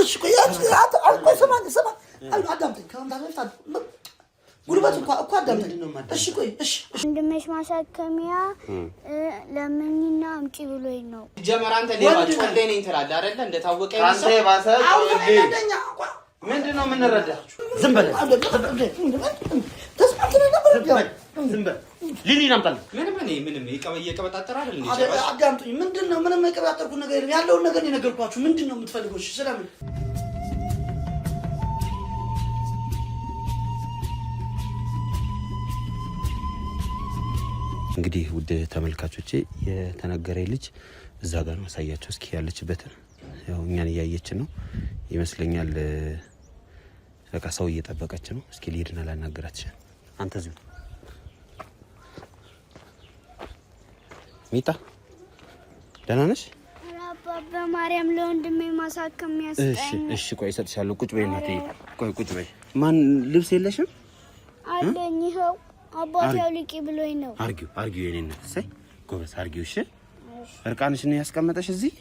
እሺ ቆይ አልቆሰማኝ ሰማ አዳምጠኝ ከመምጣት በፊት ጉልበት እኮ አዳምጠኝ እሺ ቆይ እሺ ወንድምሽ ማሳከሚያ ለምንና አምጪ ብሎኝ ነው ጀመር አንተ ሌባ ጮሌ ነኝ ትላለህ አይደለ እንደታወቀ አንተ ባሰ ጮሌ ምንድነው የምንረዳ ዝም በል ዝም በል ሊሊ ናምጣል ምንም እየቀበጣጠረ አይደል እንዴ አዳምጡኝ ምንድነው ምንም የቀበጣጠርኩ ነገር የለም ያለውን ነገር እየነገርኳችሁ ምንድነው የምትፈልጉት እሺ ሰላም እንግዲህ ውድ ተመልካቾቼ የተነገረኝ ልጅ እዛ ጋር ነው አሳያቸው እስኪ ያለችበት ያው እኛን እያየች ነው ይመስለኛል በቃ ሰው እየጠበቀች ነው እስኪ ልሂድና ላናገራት አንተ እዚሁ ሚጣ ደህና ነሽ አባባ ማርያም ለወንድሜ ማሳከሚያ ያስጠኝ እሺ ቆይ እሰጥሻለሁ ቁጭ በይ እናቴ ቆይ ቁጭ በይ ማን ልብስ የለሽም አለኝ ይኸው አባቴው ልቂ ብሎኝ ነው አርጊው የኔና እሰይ ጎበዝ አርጊው እሺ እርቃንሽ ነው ያስቀመጠሽ እዚህ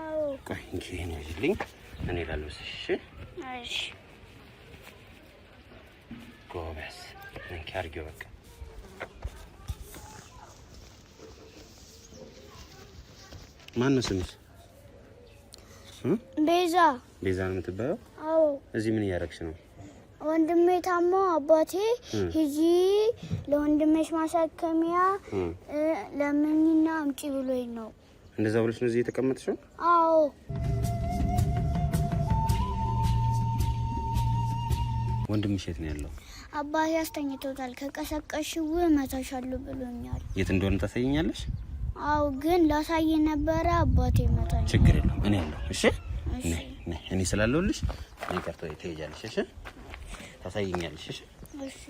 አዎ ቆይ እንጂ እኔ ይልኝ እኔ ላልብስሽ እሺ ጎበዝ እንኪ አርጊው በቃ ማን ነው ስምሽ ቤዛ ነው የምትባየው አዎ እዚህ ምን እያደረግሽ ነው ወንድሜ ታሞ አባቴ ሂጂ ለወንድምሽ ማሳከሚያ ለምንና አምጪ ብሎኝ ነው እንደዛ ብለሽ ነው እዚህ የተቀመጥሽው አዎ ወንድምሽ የት ነው ያለው አባቴ አስተኝቶታል ከቀሰቀሽው መታሻለሁ ብሎኛል የት እንደሆነ ታሳይኛለሽ አው ግን ላሳይ ነበር አባቴ መታኝ ችግር የለም እኔ ያለው እሺ እኔ ስላለውልሽ እኔ ቀርቶ ትሄጃለሽ እሺ ታሳይኛለሽ እሺ እሺ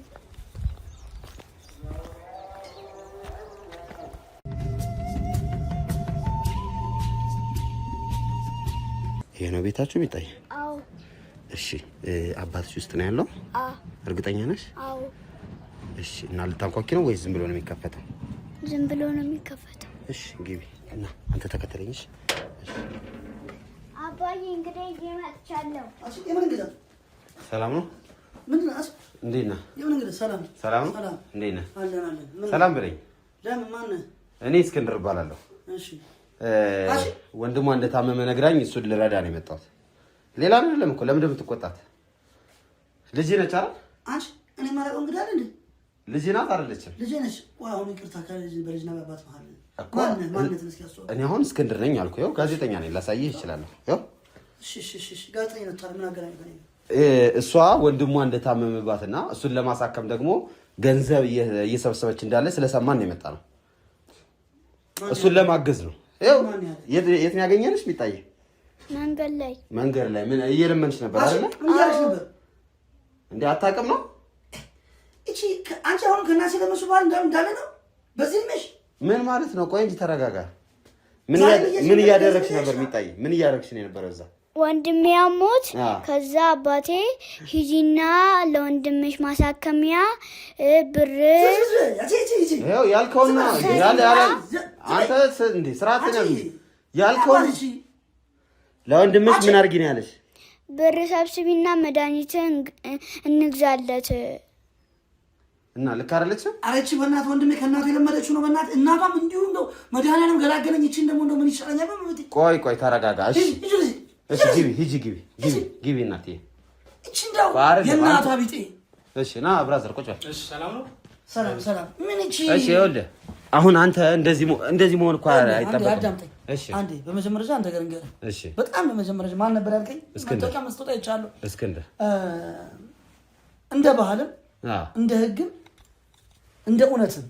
ይሄ ነው ቤታችሁ ቢታይ አው እሺ አባትሽ ውስጥ ነው ያለው እርግጠኛ ነሽ አው እሺ እና ልታንኳኪ ነው ወይስ ዝም ብሎ ነው የሚከፈተው ዝም ብሎ ነው የሚከፈተው እሺ ግቢ እና አንተ ተከተለኝሽ አባዬ እንግዲህ ይመጣቻለሁ አሱ የምን እንግዳ ሰላም ነው ምን ነው እንዴት ነህ የምን እንግዳ ሰላም እንዴት ነህ አለን ሰላም በለኝ ለምን ማን እኔ እስክንድር እባላለሁ እሺ ወንድሟ እንደታመመ ነግራኝ እሱን ልረዳ ነው የመጣሁት ሌላ አይደለም እኮ ለምን እንደምትቆጣት ልጅ ነች አይደል አንቺ እኔ ማረቀው እንግዳ አይደል ልጅ ናት አይደለችም ልጅ ነች ዋው ይቅርታ ካለልጅ በልጅና በአባት መሃል ማንነት መስኪያስ እኔ አሁን እስክንድር ነኝ አልኩ ያው ጋዜጠኛ ነኝ ላሳይህ ይችላል ያው እሺ ጋዜጠኛ ነው ታዲያ ምን አገናኝ ከኔ እሷ ወንድሟ እንደታመመባትና እሱን ለማሳከም ደግሞ ገንዘብ እየሰበሰበች እንዳለ ስለሰማን ነው የመጣ ነው እሱን ለማገዝ ነው ያው የት ነው ያገኘንሽ ቢጣይ መንገድ ላይ ምን እየለመንሽ ነበር አይደል ምን ያርሽ ነበር እንዴ አታውቅም ነው እቺ አንቺ አሁን ከናሲ ለምሱ ባል እንዳለ ነው በዚህ ልምሽ ምን ማለት ነው ቆይ እንጂ ተረጋጋ ምን እያደረግሽ ነበር ቢጣይ ምን እያደረግሽ ነው የነበረው እዛ ወንድሜ አሞት ከዛ አባቴ ሂጂና ለወንድምሽ ማሳከሚያ ብር ያው ያልከውና ያለ አንተ እንዴ ስርዓት ነው ያልከው ለወንድምሽ ምን አርጊ ነው ያለሽ ብር ሰብስቢና መድኃኒት እንግዛለት እና ልክ አይደለችም አረቺ በእናት ወንድሜ ከእናቱ የለመደችው ነው በእናት እናቷም እንዲሁ እንደው መድኃኒዓለም ገላገለኝ እቺ እንደሞ እንደው ምን ይሻለኛል ነው ቆይ ተረጋጋ እሺ ግቢ እናቴ እቺ እንደው የእናቷ ቢጤ እሺ ና ብራዘር ቁጭ እሺ ሰላም ነው ሰላም ምን እቺ እሺ ይኸውልህ አሁን አንተ እንደዚህ መሆን እኮ አይጠበቅም እሺ አንዴ በመጀመሪያ አንተ ነገር እንገር እሺ በጣም በመጀመሪያ ማን ነበር ያልከኝ መጣጣ መስጠታ ይቻላል እስክንድር እንደ ባህልም እንደ ህግም እንደ እውነትም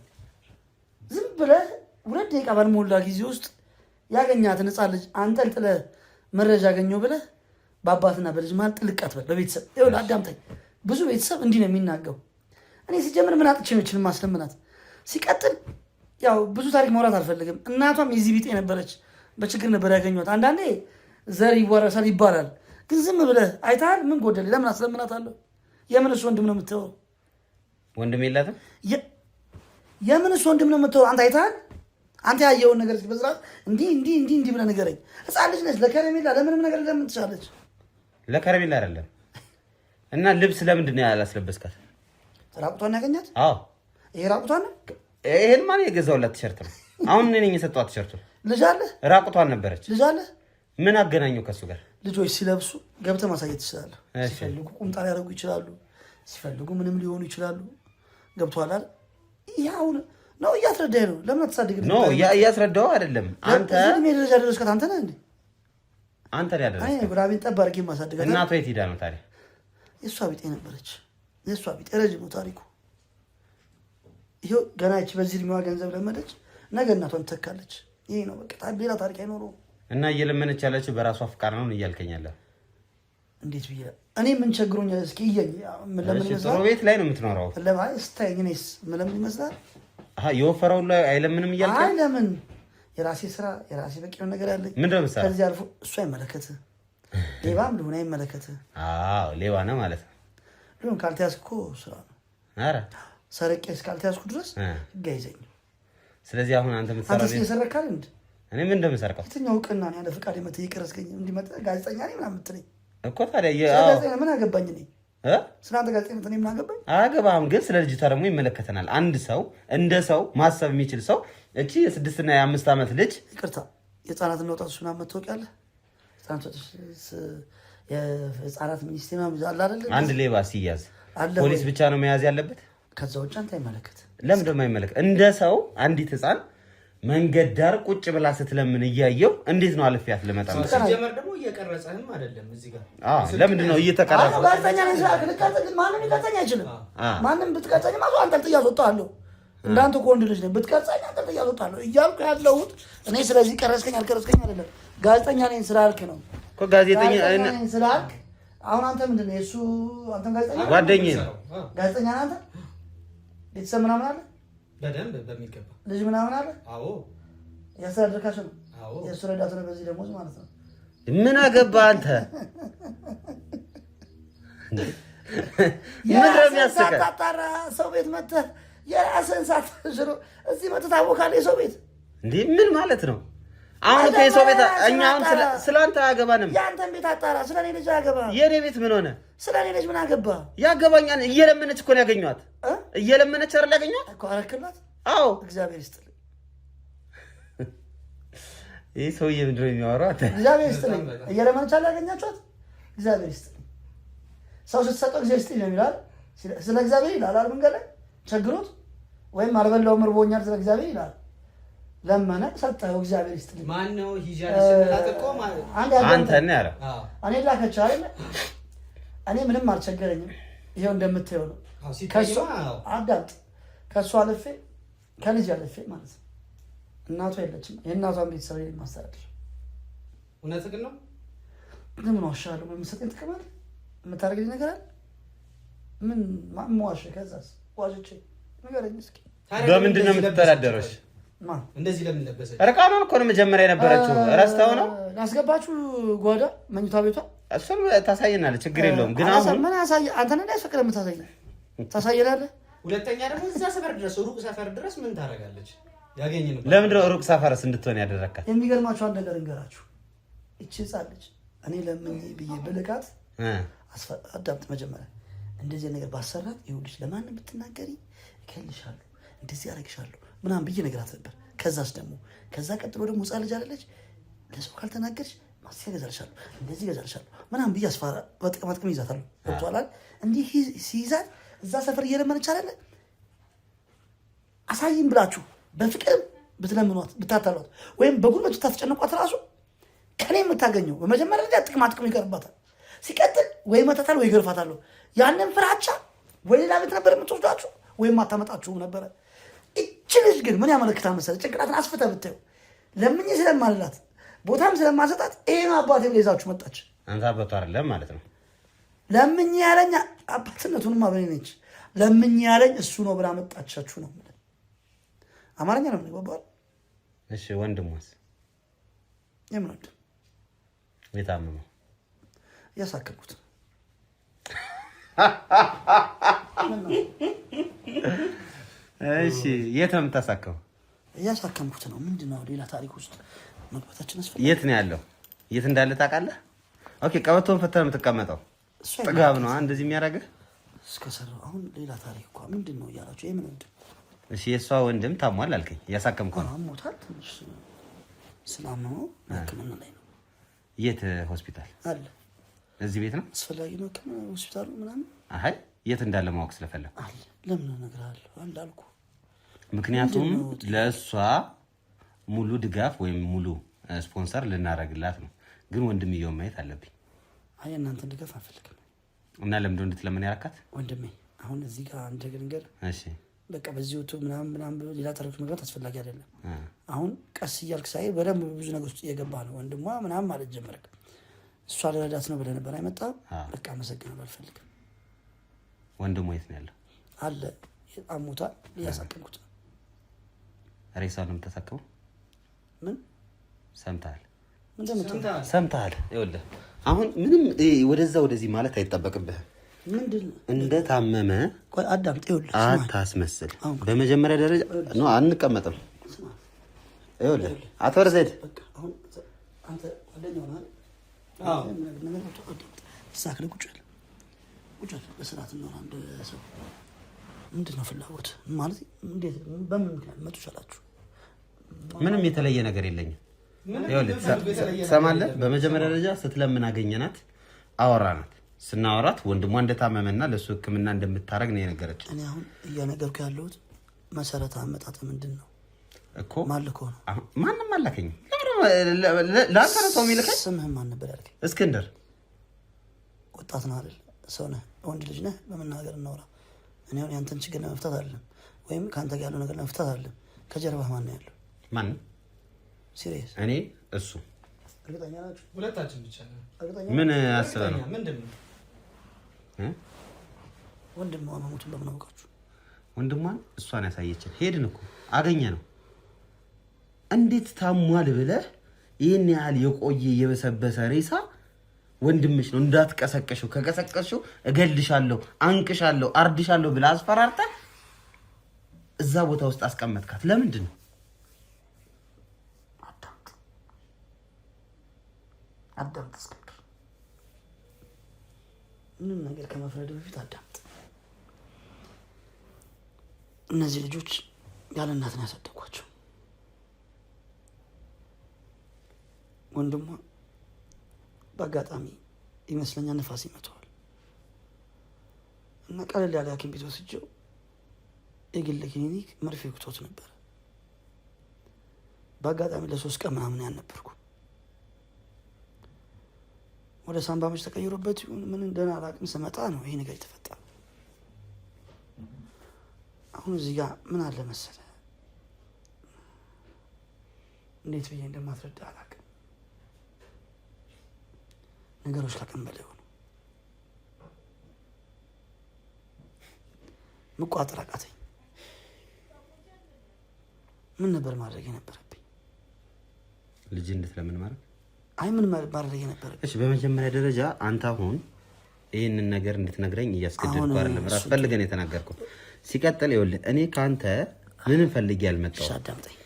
ዝም ብለህ ሁለት ደቂቃ ባልሞላ ጊዜ ውስጥ ያገኛትን ህፃን ልጅ አንጠልጥለህ መረጃ ያገኘው ብለህ በአባትና በልጅ ማን ጥልቀት በቤተሰብ ይኸውልህ አዳምጠኝ ብዙ ቤተሰብ እንዲህ ነው የሚናገው እኔ ሲጀምር ምን አጥቼ ነው እቺን ማስለምናት ሲቀጥል ያው ብዙ ታሪክ ማውራት አልፈልግም እናቷም የዚህ ቢጤ ነበረች በችግር ነበር ያገኘኋት አንዳንዴ ዘር ይወረሳል ይባላል ግን ዝም ብለህ አይታል ምን ጎደለ ለምን አስለምናታለሁ የምንስ ወንድም ነው የምትተው ወንድም የላትም የምንስ ወንድም ነው የምትተው አንተ አይታል አንተ ያየውን ነገር እስኪ በዝራት እንዲህ ብለህ ንገረኝ። ህፃን ልጅ ነች። ለከረሜላ ለምንም ነገር ለምን ትችላለች? ለከረሜላ አይደለም። እና ልብስ ለምንድን ነው ያላስለበስካት? ራቁቷን ያገኛት? አዎ ይሄ ራቁቷን ነው። ይሄን ማን የገዛውላት ቲሸርት ነው? አሁን እኔ ነኝ የሰጠኋት ቲሸርቱ። ልጅ አለ? ራቁቷን ነበረች። ልጅ አለ? ምን አገናኘው ከሱ ጋር? ልጆች ሲለብሱ ገብተህ ማሳየት ትችላለህ። ሲፈልጉ ቁምጣ ሊያደርጉ ይችላሉ። ሲፈልጉ ምንም ሊሆኑ ይችላሉ። ገብቶሃል አይደል? ይሄው ነው እያስረዳኸኝ ነው። ለምን አትሳደግም? ኖ እያስረዳኸው አይደለም። አንተ እዚህ ሜዳ ደረጃ ደረስከት አንተ ነህ እንዴ? አንተ ላይ ያደረስከው። አይ ብራቢን ጠብ አድርጌ ማሳደጋት። እናቷ የት ሄዳ ነው ታዲያ? የእሷ ቢጤ ነበረች። የእሷ ቢጤ ረጅም ታሪኩ። ይሄው ገና እቺ በዚህ እድሜዋ ገንዘብ ለመደች፣ ነገ እናቷን ትተካለች። ይሄ ነው በቃ። ሌላ ታሪክ አይኖረውም። እና እየለመነች ያለችው በራሷ ፍቃድ ነው እያልከኛለህ? እንዴት ብዬ እኔ ምን ቸግሮኛል? እስኪ እየኝ ለምን ጥሩ ቤት ላይ ነው የምትኖረው? ለማይ ስታይ እኔስ ለምን ይመስላል? የወፈረው ላይ አይለምንም እያልከኝ? አይ ለምን የራሴ ስራ የራሴ በቂ ነገር ያለኝ ምንድን ነው የምትሰራው? ከዚህ አልፎ እሱ አይመለከትህ። ሌባም ልሁን አይመለከትህ። አዎ ሌባ ነው ማለት ነው። ልሁን ካልተያዝክ እኮ ስራ ነው። ኧረ ሰረቄ እስካልተያዝኩ ድረስ ህግ አይዘኝም። ስለዚህ አሁን አንተ የምትሰራው አንተ እየሰረካል እንዴ? እኔ ምን እንደምሰርቀው? የትኛው ቀና ነው ያለ ፍቃድ የመተህ ይቀረስከኝ እንዲመጣ ጋዜጠኛ ነኝ ምናምን የምትለኝ እኮ ታዲያ ጋዜጠኛ ምን አገባኝ እኔ? ስለ አንተ ጋዜጠኝነት እኔ ምን አገባኝ? አያገባህም። ግን ስለ ልጅቷ ደግሞ ይመለከተናል። አንድ ሰው እንደ ሰው ማሰብ የሚችል ሰው እቺ የ6 እና የ5 ዓመት ልጅ ይቅርታ የህፃናትና ወጣቶች ምናምን መታወቂያ የህፃናት ሚኒስቴር አለ አይደል? አንድ ሌባ ሲያዝ ፖሊስ ብቻ ነው መያዝ ያለበት? ከዛ ውጭ አንተ አይመለከት። ለምን ደግሞ አይመለከት? እንደ ሰው አንዲት ህፃን መንገድ ዳር ቁጭ ብላ ስትለምን እያየው እንዴት ነው አልፊያት ልመጣ ነው? ሲጀመር ደግሞ እየቀረጸህም አይደለም እዚህ ጋር። ለምንድን ነው እየተቀረጸ? ጋዜጠኛ ነኝ ስላልክ ልትቀርጽ ማንም ሊቀርጸኝ አይችልም። ማንም ብትቀርጸኝ ማሱ አንተን ጥዬ አስወጣለሁ። እንዳንተ እኮ ወንድ ልጅ ነኝ። ብትቀርጸኝ አንተን ጥዬ አስወጣለሁ እያልኩ ያለሁት እኔ ስለዚህ ቀረጽከኝ አልቀረጽከኝ አይደለም። ጋዜጠኛ ነኝ ስላልክ ነው እኮ። ጋዜጠኛ ነኝ ስላልክ አሁን አንተ ምንድን ነው የእሱ አንተን ጋዜጠኛ ጓደኛዬ ነው። ጋዜጠኛ ነህ አንተ? ቤተሰብ ምናምን አለ? በደንብ በሚገባ ልጅ ምናምን አለ? አዎ ያስተዳድርካቸው ነው? አዎ የእሱ ረዳት ነው በዚህ ደሞዝ ማለት ነው። ምን አገባህ አንተ? ምን ረሚያስከ ታጣራ ሰው ቤት መተህ የራስህን ሳትሽሮ እዚህ መተህ ታቦካለህ የሰው ቤት እንዴ? ምን ማለት ነው? አሁን እኮ የሰው ቤት እኛ አሁን ስለአንተ አያገባንም። የአንተን ቤት አጣራ። ስለኔ ልጅ አያገባህም። የኔ ቤት ምን ሆነ? ስለኔ ልጅ ምን አገባህ? ያገባኛል። እየለመነች እኮ ነው ያገኘኋት። እየለመነች አይደል ያገኘኋት እኮ አረክላት። አዎ እግዚአብሔር ይስጥልኝ። ይሄ ሰውዬ ምንድን ነው የሚያወራው? እግዚአብሔር ይስጥልኝ። እየለመነች አለ ያገኛችኋት። እግዚአብሔር ይስጥልኝ። ሰው ስትሰጠው እግዚአብሔር ይስጥልኝ ነው የሚላል። ስለ እግዚአብሔር ይላል አይደል? መንገድ ላይ ቸግሮት ወይም አልበላውም እርቦኛል ስለ እግዚአብሔር ይላል። ለመነ ሰጠው። እግዚአብሔር ይስጥልኝ። ማን ነው ሂጃል ስለላት እኮ ማለት አንተ ነህ ያለው። እኔ ላከች አይደል? እኔ ምንም አልቸገረኝም። ይሄው እንደምታየው ነው። ከሷ አዳምጥ። ከሷ አለፌ ከልጅ አለፌ ማለት ነው። እናቷ የለችም። የእናቷን ቤተሰብ ላይ ማስተዳደር እውነት ግን ነው። ምን ዋሻለሁ? ምን ሰጠኝ? ጥቅም አለ? የምታደርግልኝ ነገር አለ? ምን ማሟሽ? ከዛስ ዋሽቼ ንገረኝ እስኪ። በምንድን ነው የምትተዳደረው? እንደዚህ ለምን ለበሰች? እርቃኗን እኮ ነው መጀመሪያ የነበረችው። ረስተው ነው ያስገባችሁ ጓዳ መኝታ ቤቷ። እሱን ታሳየናለች፣ ችግር የለውም። ግን አሁን ምን ያሳየ? አንተ ነህ ያስፈቅደ የምታሳየን ታሳየናለህ። ሁለተኛ ደግሞ እዛ ሰፈር ድረስ ሩቅ ሰፈር ድረስ ምን ታደርጋለች? ያገኘን ለምንድን ነው ሩቅ ሰፈርስ እንድትሆን ያደረካት? የሚገርማችሁ አንድ ነገር እንገራችሁ። እቺ ህፃን ልጅ እኔ ለምን ብዬ ብልቃት አዳምጥ። መጀመሪያ እንደዚህ ነገር ባሰራት ይኸውልሽ፣ ለማንም ብትናገሪ እከልሻለሁ፣ እንደዚህ አደርግሻለሁ ምናምን ብዬ ነግራት ነበር። ከዛ ቀጥሎ ደግሞ ህፃን ልጅ አይደለች፣ ለሰው ካልተናገርሽ ማስያ ገዛልሻለሁ፣ እንደዚህ ገዛልሻለሁ ምናምን ብዬ አስፋራ በጥቅማጥቅም ይዛታለሁ። ወጥቷላል። እንዲህ ሲይዛት እዛ ሰፈር እየለመነች አይደለ? አሳይም ብላችሁ በፍቅር ብትለምኗት ብታታሏት፣ ወይም በጉልበት ብታስጨንቋት ራሱ ከኔ የምታገኘው በመጀመሪያ ላይ ጥቅማጥቅም ይቀርባታል። ሲቀጥል ወይ መታታል ወይ ገርፋታለሁ። ያንን ፍራቻ ወይ ሌላ ቤት ነበር የምትወስዷችሁ ወይም አታመጣችሁ ነበረ። እቺ ልጅ ግን ምን ያመለክታል መሰለህ? ጭንቅላትን አስፍተህ ብታየው ለምኜ ስለማልላት ቦታም ስለማሰጣት ይሄን አባቴ ብላ ይዛችሁ መጣች። አንተ አባቱ አይደለም ማለት ነው። ለምኜ ያለኝ አባትነቱንም አብረኝ ነች። ለምኜ ያለኝ እሱ ነው ብላ መጣቻችሁ ነው። አማርኛ ነው የሚባባል። እሺ ወንድሟስ? የምን ወንድም? የታመመው ያሳከምኩት። እሺ የት ነው የምታሳከው? እያሳከምኩት ነው። ምንድነው ሌላ ታሪክ ውስጥ መግባታችን አስፈልግ። የት ነው ያለው? የት እንዳለ ታውቃለህ? ኦኬ ቀበቶን ፈተህ የምትቀመጠው ጥጋብ ነው እንደዚህ የሚያደርግህ እስከሰራው። አሁን ሌላ ታሪክ እኮ ምንድነው እያላችሁ የምን ወንድም? እሺ የእሷ ወንድም ታሟል አልከኝ። እያሳከምከው ነው? አሞታል። ትንሽ ስላመመው ሕክምና ላይ ነው። የት ሆስፒታል አለ? እዚህ ቤት ነው? አስፈላጊ ነው ሆስፒታሉ ምናምን? አይ የት እንዳለ ማወቅ ስለፈለኩ አለ። ለምን እነግርሃለሁ እንዳልኩ። ምክንያቱም ለእሷ ሙሉ ድጋፍ ወይም ሙሉ ስፖንሰር ልናደርግላት ነው። ግን ወንድምየው ማየት አለብኝ። አይ እናንተን ድጋፍ አልፈልግም። እና ለምንድነው እንድትለምን ያረካት? ወንድሜ አሁን እዚህ ጋር አንድ ነገር እሺ በቃ በዚህ ወጥቶ ምናምን ሌላ ታሪክ መግባት አስፈላጊ አይደለም። አሁን ቀስ እያልክ ሳይ በደንብ ብዙ ነገር ውስጥ እየገባ ነው። ወንድሟ ምናምን ማለት ጀመረክ። እሷ ልረዳት ነው ብለህ ነበር አይመጣ። በቃ አመሰግናለሁ፣ አልፈልግም። ወንድሟ የት ነው ያለው? አለ አሞታል፣ እያሳከምኩት ነው። ሬሳውን ነው የምታሳክመው? ምን ሰምተሃል? ሰምተሃል? ይኸውልህ አሁን ምንም ወደዛ ወደዚህ ማለት አይጠበቅብህም። ምንድነው እንደታመመ ቆይ አዳምጥ። ይኸውልህ አታስመስል። በመጀመሪያ ደረጃ ነው አንቀመጥም። ይኸውልህ አቶ ረዘድ በቃ አሁን አንተ ጓደኛው ነህ። ሳክለ ቁጭ በል በስርዓት ነው። አንድ ሰው ምንድነው ፍላጎት ማለት እንዴት በምን ምክንያት መጡ ቻላችሁ? ምንም የተለየ ነገር የለኝም። ይኸውልህ ትሰማለህ? በመጀመሪያ ደረጃ ስትለምን አገኘናት፣ አወራናት። ስናወራት ወንድሟ እንደታመመና ለሱ ሕክምና እንደምታረግ ነው የነገረች። እኔ አሁን እያነገርኩ ያለሁት መሰረተ አመጣጥ ምንድን ነው እኮ ማልኮ ነው። ማንም አላከኝም። ለአንተ ነው ሰው የሚልከኝ። ስምህን ማን ነበር ያልከኝ? እስክንድር። ወጣት ነህ አይደል? ሰው ነህ፣ ወንድ ልጅ ነህ። በመናገር እናውራ። እኔ አሁን ያንተን ችግር ለመፍታት አይደለም ወይም ከአንተ ጋር ያለው ነገር ለመፍታት አይደለም። ከጀርባህ ማን ነው ያለው? ማንም ሲሪየስ? እኔ እሱ። እርግጠኛ ናችሁ? ሁለታችን ብቻ ነው። ምን አስበህ ነው? ምንድነው ወንድሟ መሞቱን በምን አውቃችሁ? ወንድሟን እሷን ያሳየችን። ሄድን እኮ አገኘ ነው። እንዴት ታሟል ብለህ ይህን ያህል የቆየ የበሰበሰ ሬሳ ወንድምሽ ነው እንዳትቀሰቀሽው፣ ከቀሰቀሽው እገልሻለሁ፣ አንቅሻለሁ፣ አርድሻለሁ ብለህ አስፈራርተህ እዛ ቦታ ውስጥ አስቀመጥካት። ለምንድን ነው? አዳምጥ እስክንድር፣ ምንም ነገር ከመፍረድ በፊት አዳምጥ። እነዚህ ልጆች ያለ እናት ነው ያሳደጓቸው። ወንድሟ በአጋጣሚ ይመስለኛል ነፋስ ይመተዋል እና ቀለል ያለ ሐኪም ቤት ወስጄው የግል ክሊኒክ መርፌ ወቅቶት ነበር። በአጋጣሚ ለ3 ቀን ምናምን ያልነበርኩ ወደ ሳምባ ምች ተቀይሮበት ይሁን ምን እንደሆነ አላውቅም። ስመጣ ነው ይሄ ነገር የተፈጠረው። አሁን እዚህ ጋር ምን አለ መሰለህ፣ እንዴት ብዬ እንደማትረዳ አላውቅም። ነገሮች ከቀን በላይ ሆኑ። መቋጠር አቃተኝ። ምን ነበር ማድረግ የነበረብኝ? ልጅ እንድትለምን ማለት? አይ ምን ማድረግ የነበረብኝ? እሺ በመጀመሪያ ደረጃ አንተ አሁን ይህንን ነገር እንድትነግረኝ እያስገደድኩ አይደለም፣ ራስ ፈልገን የተናገርኩት። ሲቀጥል ይኸውልህ እኔ ከአንተ ምንም ፈልጌ ያልመጣው። አዳምጠኝ።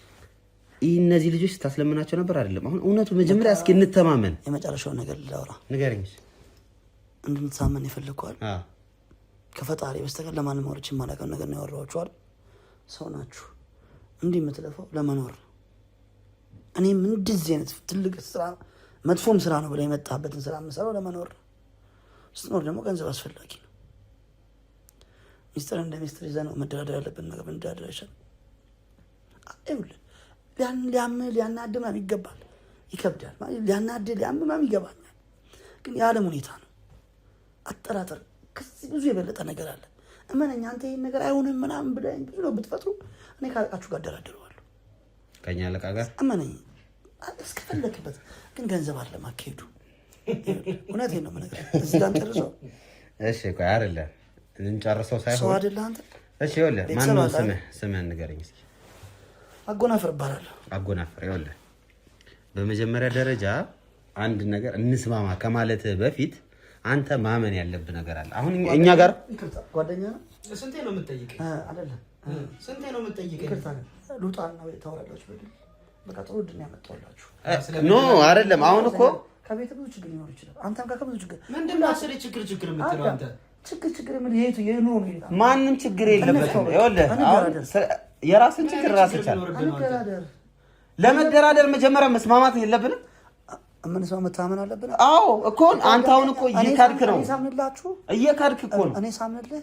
እነዚህ ልጆች ስታስለምናቸው ነበር አይደለም? አሁን እውነቱ መጀመሪያ እስኪ እንተማመን። የመጨረሻውን ነገር ላውራ። ንገረኝ። እንድንተማመን የፈለግኳል። ከፈጣሪ በስተቀር ለማንም አውርቼ የማላውቀው ነገር ነው ያወራኋችኋል። ሰው ናችሁ፣ እንዲህ የምትለፋው ለመኖር። እኔም እንደዚህ አይነት ትልቅ ስራ መጥፎም ስራ ነው ብለህ የመጣበትን ስራ የምሰራው ለመኖር። ስትኖር ደግሞ ገንዘብ አስፈላጊ ነው። ሚስጥር እንደ ሚስጥር ይዘህ ነው መደራደር ያለብን ነገር መደራደር አይቻልም። ይኸውልህ ሊያናድድ ምናምን ይገባል፣ ይከብዳል። ሊያናድድ ሊያም ምናምን ይገባኛል፣ ግን የዓለም ሁኔታ ነው። አጠራጠር ከዚህ ብዙ የበለጠ ነገር አለ። እመነኝ፣ አንተ ይህን ነገር አይሆንም ምናምን ብለህ ብዙ ነው ብትፈጥሩ፣ እኔ ከአለቃችሁ ጋር እደራደረዋለሁ። ከእኛ አለቃ ጋር እመነኝ፣ እስከፈለክበት። ግን ገንዘብ አለ ማካሄዱ። እውነቴን ነው የምነግርህ። እዚህ ጋር እንጨርሰው። እሺ ቆይ አይደለም እንጨርሰው ሳይሆን ሰው አይደለህ አንተ። እሺ ይኸውልህ ማነው ስምህን ንገረኝ እስኪ። አጎናፍር እባላለሁ። አጎናፍር። ይኸውልህ በመጀመሪያ ደረጃ አንድ ነገር እንስማማ ከማለት በፊት አንተ ማመን ያለብህ ነገር አለ። አሁን እኛ ጋር ጓደኛ ስንቴ ነው የምትጠይቀኝ? አይደለም ስንቴ ነው የምትጠይቀኝ? ሉጣና ወይ ታወራላችሁ በደል በቃ ጥሩ ድን ያመጣላችሁ ኖ አይደለም። አሁን እኮ ከቤት ብዙ ችግር ሊኖር ይችላል። አንተም ጋር ብዙ ችግር ምንድን ነው አስሬ ችግር የምትለው አንተ? ችግር ምን ይሄቱ የኑሮ ነው ይላል። ማንም ችግር የለበትም። ይኸውልህ የራስን ችግር ራስህ ቻል። ለመደራደር መጀመሪያ መስማማት የለብንም። ምን ሰው መታመን አለብን? አዎ እኮ አንተ አሁን እኮ እየካድክ ነው። እየካድክ እኮ ነው። እኔ ሳምንልህ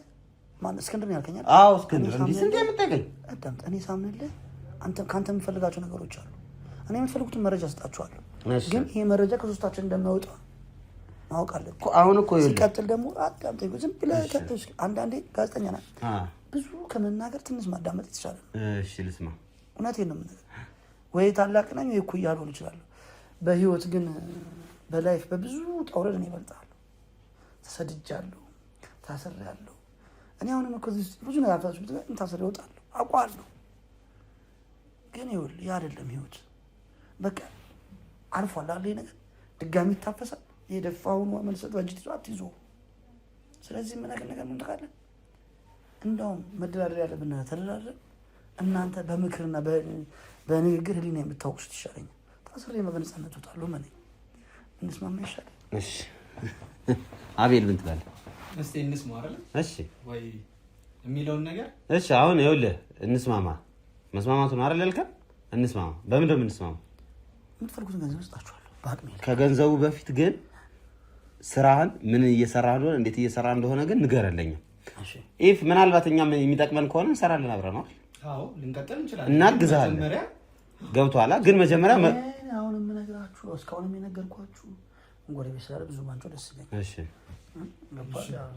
ማን እስክንድር ነው ያልከኝ? አዎ እስክንድር እንዴ ስንት የምትጠይቀኝ? እኔ ሳምንልህ ካንተ የምፈልጋቸው ነገሮች አሉ። እኔ የምትፈልጉትን መረጃ ሰጣችኋለሁ። ግን ይሄ መረጃ ከሶስታችን እንደማይወጣ ማወቅ አለብን እኮ። አሁን እኮ ሲቀጥል ደግሞ አዳምጠኝ። ዝም ብለህ አንዳንዴ ጋዜጠኛ ነህ፣ ብዙ ከመናገር ትንሽ ማዳመጥ ይቻላል። እሺ ልስማ። እውነቴን ነው የምነግርህ። ወይ ታላቅ ነኝ ወይ እኩያ ልሆን እችላለሁ። በህይወት ግን በላይፍ በብዙ ጠውረድ ነው ይበልጣሉ። ተሰድጃለሁ፣ ታስሬያለሁ። እኔ አሁንም እኮ ብዙ ነገር ታስሬ እወጣለሁ አውቀዋለሁ። ግን ይኸውልህ ያ አይደለም ህይወት። በቃ አልፏል አለ ነገር ድጋሚ ይታፈሳል። የደፋውን መልሰት በእጅ ይዞ አትይዞ። ስለዚህ ምን ምን ተካለ እንደውም መደራደር ያለብን ተደራደር። እናንተ በምክርና በንግግር ህሊና የምታውቁት ይሻለኛል። ታስሬ በነፃነት እወጣለሁ። ምን እንስማማ ይሻላል። እሺ አቤል ምን ትላለህ? እስቲ እንስማ አይደል? እሺ ወይ የሚለውን ነገር እሺ አሁን ይኸውልህ እንስማማ። መስማማቱን አይደል ያልከን? እንስማማ። በምንድን ነው የምንስማማው? የምትፈልጉትን ገንዘብ እሰጣችኋለሁ በአቅሜ። ከገንዘቡ በፊት ግን ስራህን ምን እየሰራህ እንደሆነ እንዴት እየሰራህ እንደሆነ ግን ንገረልኝ። እሺ ኢፍ ምናልባት እኛ የሚጠቅመን ከሆነ እንሰራለን አብረን ነው። አዎ ልንቀጥል እንችላለን። እናግዛለን። ገብቶሃል? ግን መጀመሪያ አሁን የምነግራችሁ እስካሁን የነገርኳችሁ ጎረቤት ስላለ ብዙ ማንጮ ደስ ይለኛል። እሺ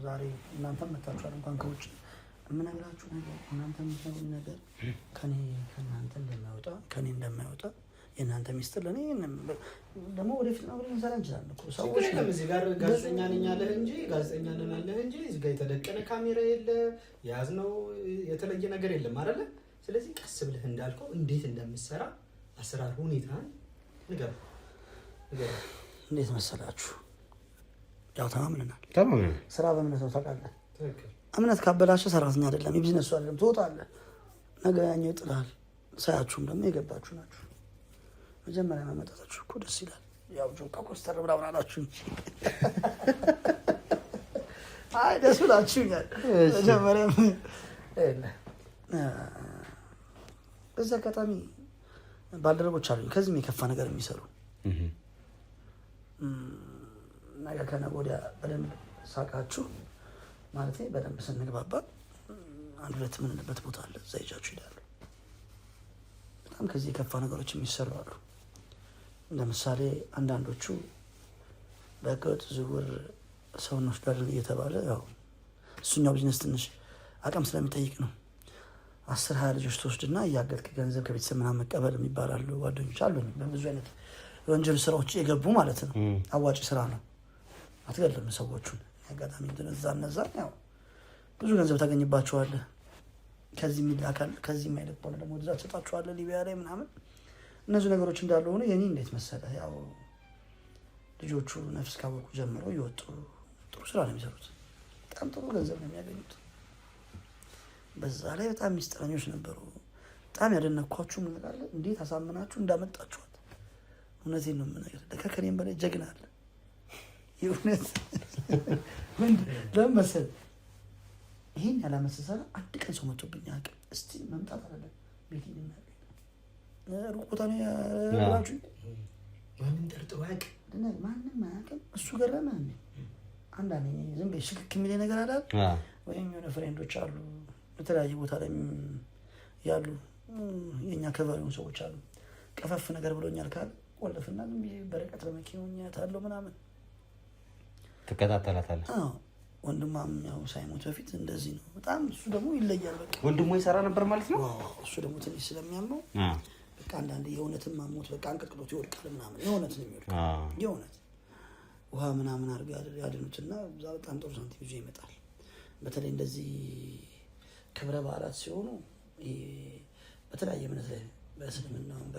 ዛሬ እናንተም መታችኋል። እንኳን ከውጭ የምነግራችሁ ነገር እናንተ የምትነግሩኝ ነገር ከእናንተ እንደማይወጣ የእናንተ ሚስጥር ለእኔ ደግሞ ወደፊት ነው ብለን እንሰራ እንችላለን እኮ ሰዎች። እዚህ ጋር ጋዜጠኛ ነኝ አለህ እንጂ እዚህ ጋር የተደቀነ ካሜራ የለ፣ የያዝነው የተለየ ነገር የለም አይደለ? ስለዚህ ቀስ ብለህ እንዳልከው እንዴት እንደምትሰራ አሰራር ሁኔታን ንገር። እንዴት መሰላችሁ? ያው ተማምነናል። ስራ በእምነት ነው ታውቃለህ። እምነት ካበላሸ ሰራተኛ አይደለም፣ የቢዝነሱ አይደለም። ትወጣለህ፣ ነገ ያኛው ይጥላል። ሳያችሁም ደግሞ የገባችሁ ናችሁ። መጀመሪያ መመጣታችሁ እኮ ደስ ይላል። ያው ጆካ ኮስተር ብራውን አላችሁ እንጂ አይ ደስ ብላችሁኛል። መጀመሪያ በዛ አጋጣሚ ባልደረቦች አሉኝ ከዚህም የከፋ ነገር የሚሰሩ ነገ ከነገ ወዲያ በደንብ ሳቃችሁ ማለት በደንብ ስንግባባ አንድ ሁለት የምንልበት ቦታ አለ። እዛ ይዣችሁ ይላሉ። በጣም ከዚህ የከፋ ነገሮች የሚሰሩ አሉ። ለምሳሌ አንዳንዶቹ በህገወጥ ዝውውር ሰውን እንወስዳለን እየተባለ ያው እሱኛው ቢዝነስ ትንሽ አቅም ስለሚጠይቅ ነው። 10-20 ልጆች ትወስድና እያገድክ ገንዘብ ከቤተሰብ ምናምን መቀበል የሚባላሉ ጓደኞች አሉኝ። በብዙ አይነት የወንጀል ስራዎች የገቡ ማለት ነው። አዋጭ ስራ ነው። አትገድልም ሰዎቹን። አጋጣሚ እነዛ ያው ብዙ ገንዘብ ታገኝባቸዋለህ። ከዚህ የሚላካል ከዚህ የማይልቅ ሆነ ደግሞ እዛ ትሰጣቸዋለህ ሊቢያ ላይ ምናምን። እነዚህ ነገሮች እንዳሉ ሆነ የኔ እንዴት መሰለህ ያው ልጆቹ ነፍስ ካወቁ ጀምረው እየወጡ ጥሩ ስራ ነው የሚሰሩት። በጣም ጥሩ ገንዘብ ነው የሚያገኙት። በዛ ላይ በጣም ሚስጥረኞች ነበሩ። በጣም ያደነኳችሁ ምን አለ እንዴት አሳምናችሁ እንዳመጣችኋት። እውነቴን ነው የምነግርህ። ለካ ከእኔም በላይ ጀግና አለ። የእውነት ለምን መሰለህ ይሄን ያላመሰሰራ አንድ ቀን ሰው መጥቶብኝ አያውቅም። እስቲ መምጣት አለ ቤት ይናገር ሩቅ ቦታ ነው ያላችሁ ማንም ጠርጥሮ አያውቅም። ማንም አያውቅም። እሱ ገረመህ እንዴ? አንዳንዴ ዝም ብዬ ሽክክ የሚለኝ ነገር አለ ወይም የሆነ ፍሬንዶች አሉ በተለያየ ቦታ ላይ ያሉ የኛ ከበሬውን ሰዎች አሉ። ቀፈፍ ነገር ብሎኛል ካለ ቆልፍና ዝም ብዬ በርቀት ለመኪናው ታለው ምናምን ትከታተላታለህ። አዎ ወንድማም ያው ሳይሞት በፊት እንደዚህ ነው። በጣም እሱ ደግሞ ይለያል። በቃ ወንድሙ ይሰራ ነበር ማለት ነው። እሱ ደግሞ ትንሽ ስለሚያመው በቃ አንዳንዴ የእውነትም ማሞት በቃ አንቀጥቅጦት ይወድቃል ምናምን። የእውነት ነው የሚወድቀው። የእውነት ውሃ ምናምን አድርገው ያድኑትና እዛ በጣም ጥሩ ሳንቲም ይዞ ይመጣል። በተለይ እንደዚህ ክብረ በዓላት ሲሆኑ በተለያየ እምነት ላይ በእስልምናውም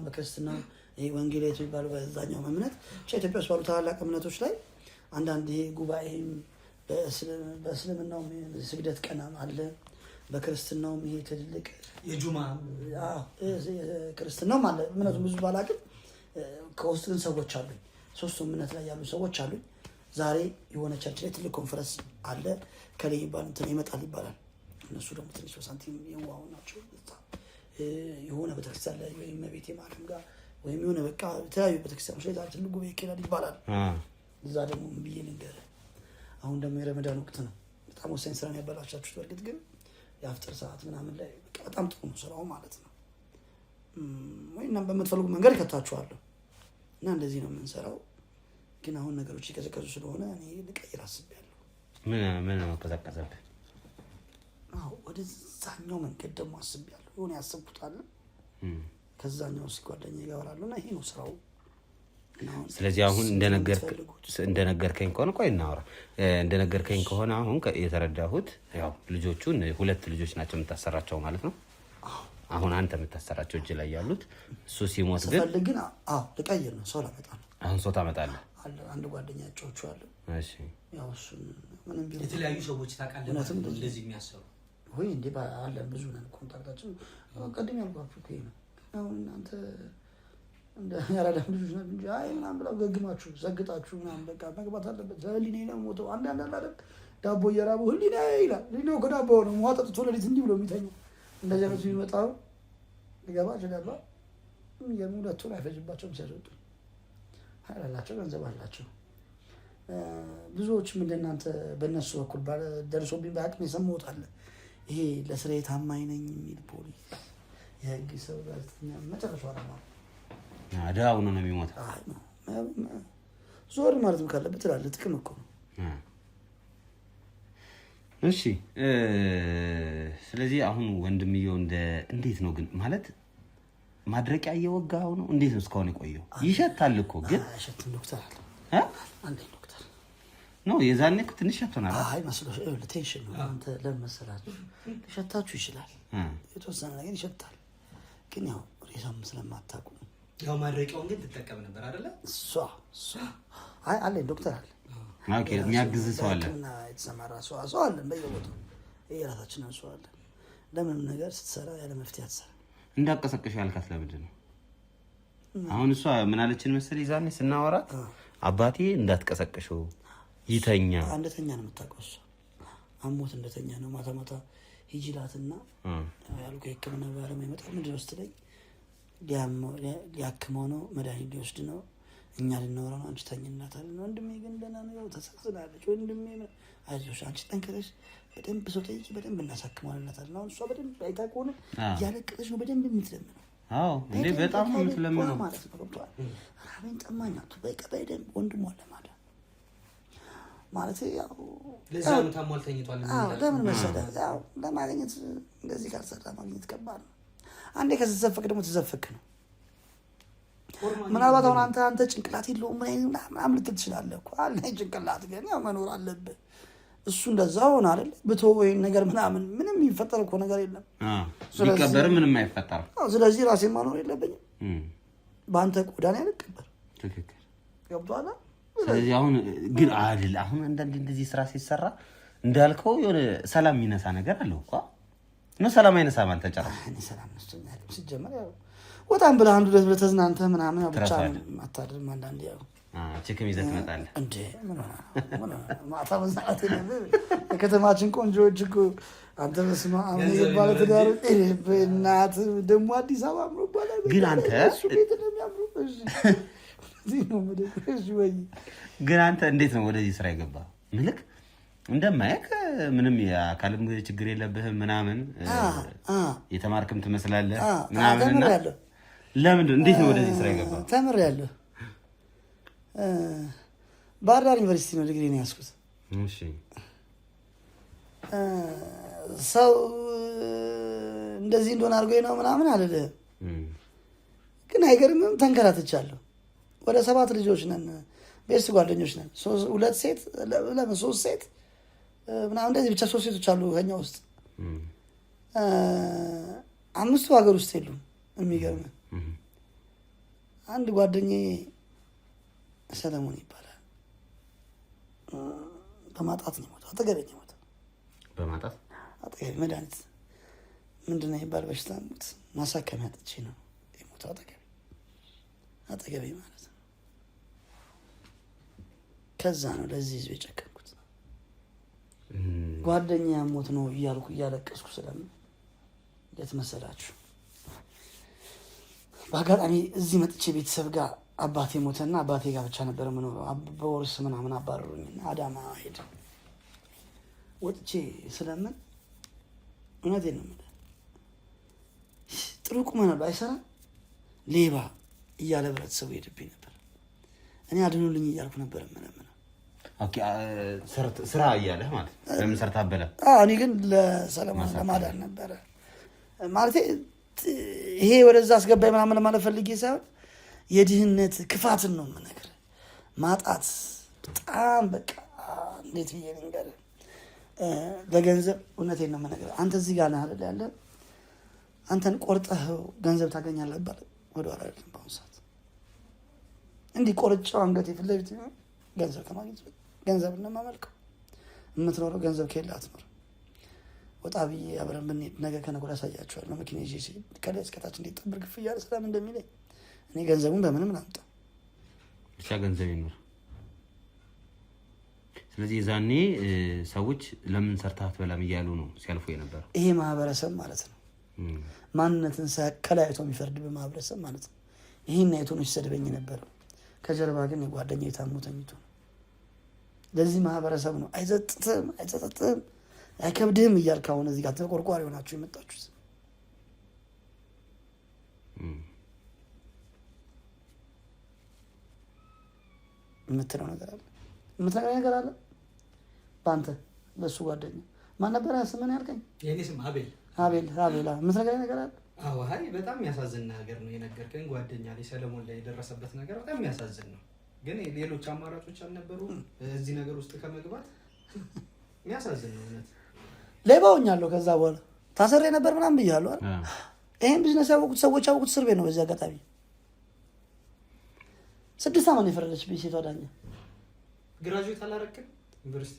በክርስትናውም ይሄ ወንጌላዊት የሚባለው በዛኛው እምነት ኢትዮጵያ ውስጥ ባሉ ታላላቅ እምነቶች ላይ አንዳንድ ይሄ ጉባኤም በእስልምናው ስግደት ቀን አለ፣ በክርስትናው ይሄ ትልቅ የጁማ ክርስትናው ማለት እምነቱ ብዙ ባላቅም ከውስጥ ግን ሰዎች አሉኝ። 3 እምነት ላይ ያሉ ሰዎች አሉኝ። ዛሬ የሆነ ቸርች ላይ ትልቅ ኮንፈረንስ አለ ከላይ ይባል እንትን ይመጣል ይባላል። እነሱ ደግሞ ትንሽ በሳንቲም የዋው ናቸው። የሆነ ቤተክርስቲያን ላይ ወይም መቤቴ ማርያም ጋር ወይም የሆነ በቃ የተለያዩ ቤተክርስቲያኖች ላይ ዛሬ ትልቅ ጉባኤ ይካሄዳል ይባላል። እዛ ደግሞ ምን ብዬ ልንገርህ፣ አሁን ደግሞ የረመዳን ወቅት ነው። በጣም ወሳኝ ስራ ነው ያበላሻችሁት። በእርግጥ ግን የአፍጥር ሰዓት ምናምን ላይ በቃ በጣም ጥሩ ነው ስራው ማለት ነው። ወይና በምትፈልጉ መንገድ ይከታችኋለሁ እና እንደዚህ ነው የምንሰራው። ግን አሁን ነገሮች ይቀዘቀዙ ስለሆነ እኔ ልቀይር አስቤያለሁ። ምን ነው ተቀዘቀዘብህ? ወደዛኛው መንገድ ደግሞ አስቤያለሁ። የሆነ ያሰብኩት አለ ከዛኛው ጓደኛዬ ጋር እወራለሁ እና ይሄ ነው ስራው። ስለዚህ አሁን እንደነገርከኝ ከሆነ ቆይ እናወራ። እንደነገርከኝ ከሆነ አሁን የተረዳሁት ያው ልጆቹን 2 ልጆች ናቸው የምታሰራቸው ማለት ነው። አሁን አንተ የምታሰራቸው እጅ ላይ ያሉት እሱ ሲሞት ግን ስፈልግ ግን ልቀይር ነው ሰው ላመጣ ነው። አሁን ሰው ታመጣለህ? አንድ ጓደኛ ያጫዎቹ አለ። እሺ ያው እሱን ምንም ቢሆን የተለያዩ ሰዎች ታውቃለህ እንደዚህ የሚያሰሩ ወይ እንዴ አለ ብዙ ነን ኮንታክታችን። ቀድም ያልኳችሁ እኮ ነው። አሁን እናንተ እንደ ያራዳም ልጆች ናችሁ እንጂ አይ ምናምን ብለው ገግማችሁ ዘግጣችሁ ምናምን በቃ መግባት አለበት። ህሊና ነው ሞተው አንዳንድ አይደል ዳቦ እየራቡ ህሊና ይላል። ህሊናው ከዳቦ ነው ሟጠጥቶ ለሊት እንዲህ ብሎ የሚተኛው። እንደዚህ አይነቱ የሚመጣው ሊገባ ይችላል። የሙለቱ ላይ ፈጅባቸውም ሲያስወጡ አላላቸው ገንዘብ አላቸው። ብዙዎችም እንደናንተ በእነሱ በኩል ደርሶብኝ በአቅም የሰማሁት አለ። ይሄ ለስራዬ ታማኝ ነኝ የሚል ፖሊስ የህግ ሰው ጋዜጠኛ መጨረሻው አላማ አዳው ነው የሚሞተው። ዞር ማለትም ካለበት ትላለህ። ጥቅም እኮ ነው። እሺ ስለዚህ አሁን ወንድምየው እንዴት ነው ግን ማለት ማድረቂያ እየወጋው ነው? እንዴት ነው እስካሁን የቆየው? ይሸታል እኮ ግን አይሸትም። ዶክተር አለ አንዴ ዶክተር ነው የዛኔ እኮ ትንሽ ሸቶናል። አይ መስሎሽ ቴንሽን ነው አንተ ለመሰላችሁ ሊሸታችሁ ይችላል። የተወሰነ ነገር ይሸታል። ግን ያው ሬሳም ስለማታውቁ ያው ማድረቂያውን ግን ትጠቀም ነበር አይደለ? እሷ አይ አለ ዶክተር አለ። ኦኬ የሚያግዝ ሰው አለ እና የተሰማራ ሰው አለ። በየቦታው የራሳችንን ሰው አለ። ለምንም ነገር ስትሰራ ያለ መፍትሄ አትሰራ። እንዳቀሰቀሽ ያልካት ለምንድን ነው? አሁን እሷ ምን አለችን መሰለኝ ዛኔ ስናወራት አባቴ እንዳትቀሰቀሽው ይተኛ እንደተኛ ነው የምታውቀው እሷ። አሞት እንደተኛ ነው ማታ ማታ ሂጂላትና ያልኩ የሕክምና ባለሙያ ይመጣል። ምንድን ነው ስትለኝ ሊያክመው ነው መድኃኒት ሊወስድ ነው እኛ ልናወራ ነው። አንቺ ተኝናታል። ወንድሜ ግን ደህና ነው ተሳስናለች። ወንድሜ አይዞሽ አንቺ ጠንክረሽ በደንብ ሰው ጠይቂ በደንብ እናሳክመዋልናታል። አሁን እሷ በደንብ አይታ ከሆነ እያለቀሰች ነው በደንብ የምትለምነው። እንዴ በጣም ነው የምትለምነው ማለት ነው። ገብቶሃል? ራቤን ጠማኝ በቃ በደንብ ወንድሟ ለማዳን ማለት ያው ለዛ ነው ታሟል ተኝቷል። ለምን መሰለህ ያው ለማግኘት እንደዚህ ካልሰራ ማግኘት ከባድ ነው። አንዴ ከተዘፈቅ ደግሞ ተዘፈቅ ነው። ምናልባት አሁን አንተ ጭንቅላት የለውም ምናምን ልትል ትችላለህ እኮ አለ። ጭንቅላት ግን ያው መኖር አለብህ። እሱ እንደዛ ሆነ አይደል ብቶ ወይ ነገር ምናምን ምንም የሚፈጠር እኮ ነገር የለም። ሊቀበር ምንም አይፈጠርም። ስለዚህ ራሴን ማኖር የለብኝም። በአንተ ቆዳን ያልቀበር ትክክል ገብቶሃል? ስለዚህ አሁን ግን አይደል አሁን እንደዚህ ስራ ሲሰራ እንዳልከው የሆነ ሰላም የሚነሳ ነገር አለው እኮ ነው። ሰላም አይነሳም። አንተ ጨራሽ እኔ ሰላም ነስተኛል ሲጀመር ያው ወጣም ብለህ አንዱ ደስ ብለህ ተዝናንተህ ምናምን ብቻ አታድርም። አንዳንዴ ያው ችክም ይዘህ ትመጣለህ እንዴ ምን ማታ መዝናናት የለብህም። የከተማችን ቆንጆዎች እኮ አንተ በስመ አብ የሚባለው ትዳሩ እናት ደግሞ አዲስ አበባ አምሮባታል። ግን አንተ እሱ ቤት ነው የሚያምሩ። እዚህ ነው መደረሽ ወይ? ግን አንተ እንዴት ነው ወደዚህ ስራ የገባ? ምልክ እንደማያውቅ ምንም የአካልም ችግር የለብህም ምናምን የተማርክም ትመስላለህ ምናምን እና ለምንድን እንዴት ነው ወደዚህ ስራ የገባ? ተምሬያለሁ። ባህር ዳር ዩኒቨርሲቲ ነው ዲግሪ ነው ያዝኩት። እሺ ሰው እንደዚህ እንደሆነ አድርጎኝ ነው ምናምን አይደለም። ግን አይገርምም ተንከራትቻለሁ። ወደ 7 ልጆች ነን፣ ቤስት ጓደኞች ነን። 2 ሴት ለምን 3 ሴት ምናምን እንደዚህ ብቻ 3 ሴቶች አሉ ከኛ ውስጥ 5ቱ ሀገር ውስጥ የሉም። የሚገርም አንድ ጓደኛዬ ሰለሞን ይባላል። በማጣት ነው የሞተው። አጠገቤ ነው የሞተው። በማጣት አጠገቤ መድኃኒት ምንድን ነው የሚባል በሽታ ሞት ማሳከሚያ አጥቼ ነው የሞተው። አጠገቤ ማለት ነው። ከዛ ነው ለዚህ ህዝብ የጨከንኩት። ጓደኛ ሞት ነው እያልኩ እያለቀስኩ ስለምን እንዴት መሰላችሁ? በአጋጣሚ እዚህ መጥቼ ቤተሰብ ጋር አባቴ ሞተና አባቴ ጋር ብቻ ነበር የምኖረው። በወርስ ምናምን አባረሩኝና አዳማ ሄደ። ወጥቼ ስለምን እውነቴን ነው የምልህ ጥሩ ቁመና ባይሰራ ሌባ እያለ ህብረተሰቡ ሄድብኝ ነበር። እኔ አድኑልኝ እያልኩ ነበር የምለምነው። ኦኬ ስራ እያለህ ማለት ለምን ሰርታ አበላ? እኔ ግን ለሰለሞን ለማዳን ነበረ ማለት ይሄ ወደዛ አስገባኝ ምናምን ማለት ፈልጌ ሳይሆን የድህነት ክፋትን ነው የምነግርህ። ማጣት በጣም በቃ እንዴት ብዬ ልንገርህ? በገንዘብ እውነቴን ነው የምነግርህ። አንተ እዚህ ጋር ነህ አይደል ያለ አንተን ቆርጠህ ገንዘብ ታገኛለህ ባለ ወደ ኋላ አይደለም። በአሁኑ ሰዓት እንዲህ ቆርጬው አንገቴ ፊት ለፊት ገንዘብ ከማግኘት ገንዘብ እንደማመልከው የምትኖረው ገንዘብ ከሌለ አትኖር። ወጣ ብዬ አብረን ብንሄድ ነገ ከነገ ወዲያ አሳያቸዋለሁ። መኪና ይዤ ሲሄድ ከላይ እስከታች እንዴት ጠብር ግፍ እያለ ሰላም እንደሚለኝ እኔ ገንዘቡን በምንም ላምጣ ብቻ ገንዘብ ይኖር። ስለዚህ ዛኔ ሰዎች ለምን ሰርተህ አትበላም እያሉ ነው ሲያልፉ የነበረው። ይሄ ማህበረሰብ ማለት ነው ማንነትን ሳያከላይቶ የሚፈርድ በማህበረሰብ ማለት ነው። ይሄን አይቶ ነው ሲሰድበኝ የነበረው። ከጀርባ ግን የጓደኛ የታሙ ተኝቶ ነው። ለዚህ ማህበረሰብ ነው አይጸጥትም አይከብድህም እያልክ አሁን እዚህ ጋር ተቆርቋሪ ሆናችሁ የመጣችሁት። የምትለው ነገር አለ በአንተ በእሱ ጓደኛ ማን ነበረ ስምን ያልከኝ? የኔ ስም አቤል። የምትነግረኝ ነገር አለ? አዎ በጣም የሚያሳዝን ነገር ነው የነገርከኝ። ጓደኛ ላይ ሰለሞን ላይ የደረሰበት ነገር በጣም የሚያሳዝን ነው። ግን ሌሎች አማራጮች አልነበሩ እዚህ ነገር ውስጥ ከመግባት? የሚያሳዝን ነው እውነት። ሌባውኛለሁ ከዛ በኋላ ታሰሬ ነበር ምናምን ብያለሁ አይደል? ይሄን ቢዝነስ ያወቁት ሰዎች ያወቁት እስር ቤት ነው። በዚህ አጋጣሚ 6 ዓመት የፈረደችብኝ ሴቷ ዳኛ። ግራጁዌት አላረክም? ዩኒቨርሲቲ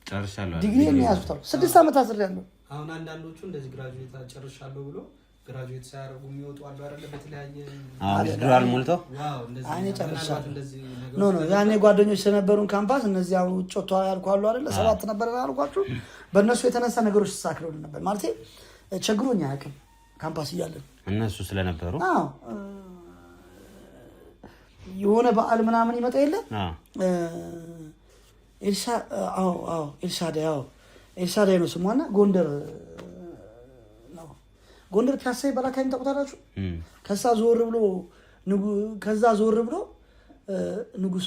ጨርሻለሁ። ዲግሪ ነው ያስውታል። 6 ዓመት ታስሬያለሁ። አሁን አንዳንዶቹ እንደዚህ ግራጁዌት ጨርሻለሁ ብሎ ግራጁዌት ሳያደርጉ የሚወጡ አሉ አይደል? በተለያየ ዊዝድራል ሞልቶ እኔ ጨርሻለሁ። ኖ ያኔ ጓደኞች ስለነበሩን ካምፓስ እነዚህ አሁን ውጭ ወጥተዋል ያልኳሉ አይደል? 7 ነበር ያልኳችሁ። በእነሱ የተነሳ ነገሮች ተሳክረውልን ነበር ማለት ቸግሮኝ አያውቅም። ካምፓስ እያለን እነሱ ስለነበሩ የሆነ በዓል ምናምን ይመጣ የለ ኤልሻዳይ ነው ስሟና ጎንደር ፒያሳ ይባላል። ካይን ታውቁታላችሁ? ከዛ ዞር ብሎ ንጉስ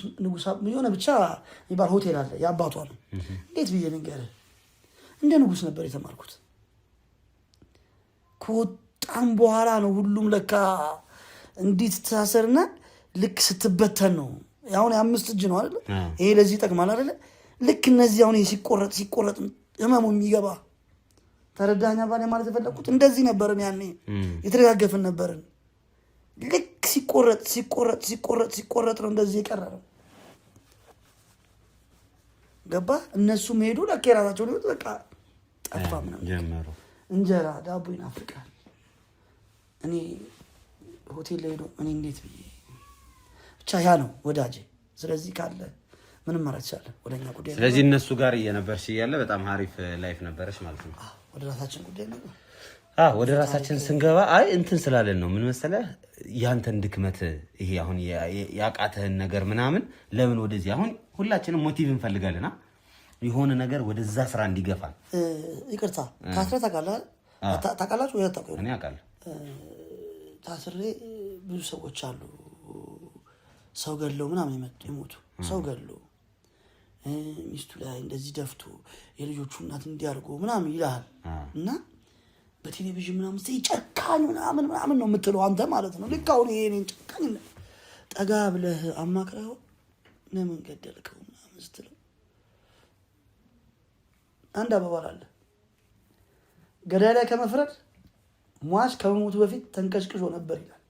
የሆነ ብቻ ይባል ሆቴል አለ። የአባቷ ነው። እንዴት ብዬ ልንገርህ? እንደ ንጉስ ነበር የተማርኩት። ከወጣም በኋላ ነው ሁሉም ለካ እንዲት ተሳሰርና ልክ ስትበተን ነው። አሁን 5 እጅ ነው አይደል? ይሄ ለዚህ ይጠቅማል አይደል? ልክ እነዚህ አሁን ሲቆረጥ ህመሙ የሚገባ ተረዳኛ ባለ ማለት የፈለኩት እንደዚህ ነበርን። ያኔ የተደጋገፍን ነበርን። ልክ ሲቆረጥ ነው እንደዚህ የቀረረው። ገባ? እነሱም ሄዱ ለካ የራሳቸው ነው። በቃ ጠፋ ምናምን ጀመሩ። እንጀራ ዳቦ ይናፍቃል። እኔ ሆቴል ላይ ሄዶ እኔ እንዴት ብዬ ብቻ ያ ነው ወዳጄ። ስለዚህ ካለ ምንም ማለት ይችላል ወደኛ ጉዳይ። ስለዚህ እነሱ ጋር እየነበርሽ እያለ በጣም አሪፍ ላይፍ ነበረሽ ማለት ነው። ወደ ራሳችን ጉዳይ ነው። ወደ ራሳችን ስንገባ እንትን ስላለን ነው። ምን መሰለህ ያንተን ድክመት ይሄ አሁን ያቃተህን ነገር ምናምን ለምን ወደዚህ አሁን ሁላችንም ሞቲቭ እንፈልጋለና የሆነ ነገር ወደዛ ስራ እንዲገፋል። ይቅርታ ታስረ ታውቃላችሁ ወይ አታውቁም? እኔ አውቃለሁ። ታስሬ ብዙ ሰዎች አሉ ሰው ገለው ምናምን የሞቱ ሰው ገለው ሚስቱ ላይ እንደዚህ ደፍቶ የልጆቹ እናት እንዲያርጎ ምናምን ይላል እና በቴሌቪዥን ምናምን ጨካኝ ምናምን ነው የምትለው አንተ ማለት ነው። ልክ አሁን ይሄን ጨካኝ ጠጋ ብለህ አማክረው ለምን ገደልከው ምናምን ስትለው አንድ አባባል አለ። ገዳይ ላይ ከመፍረድ ሟች ከመሞቱ በፊት ተንቀሽቅሾ ነበር ይላል።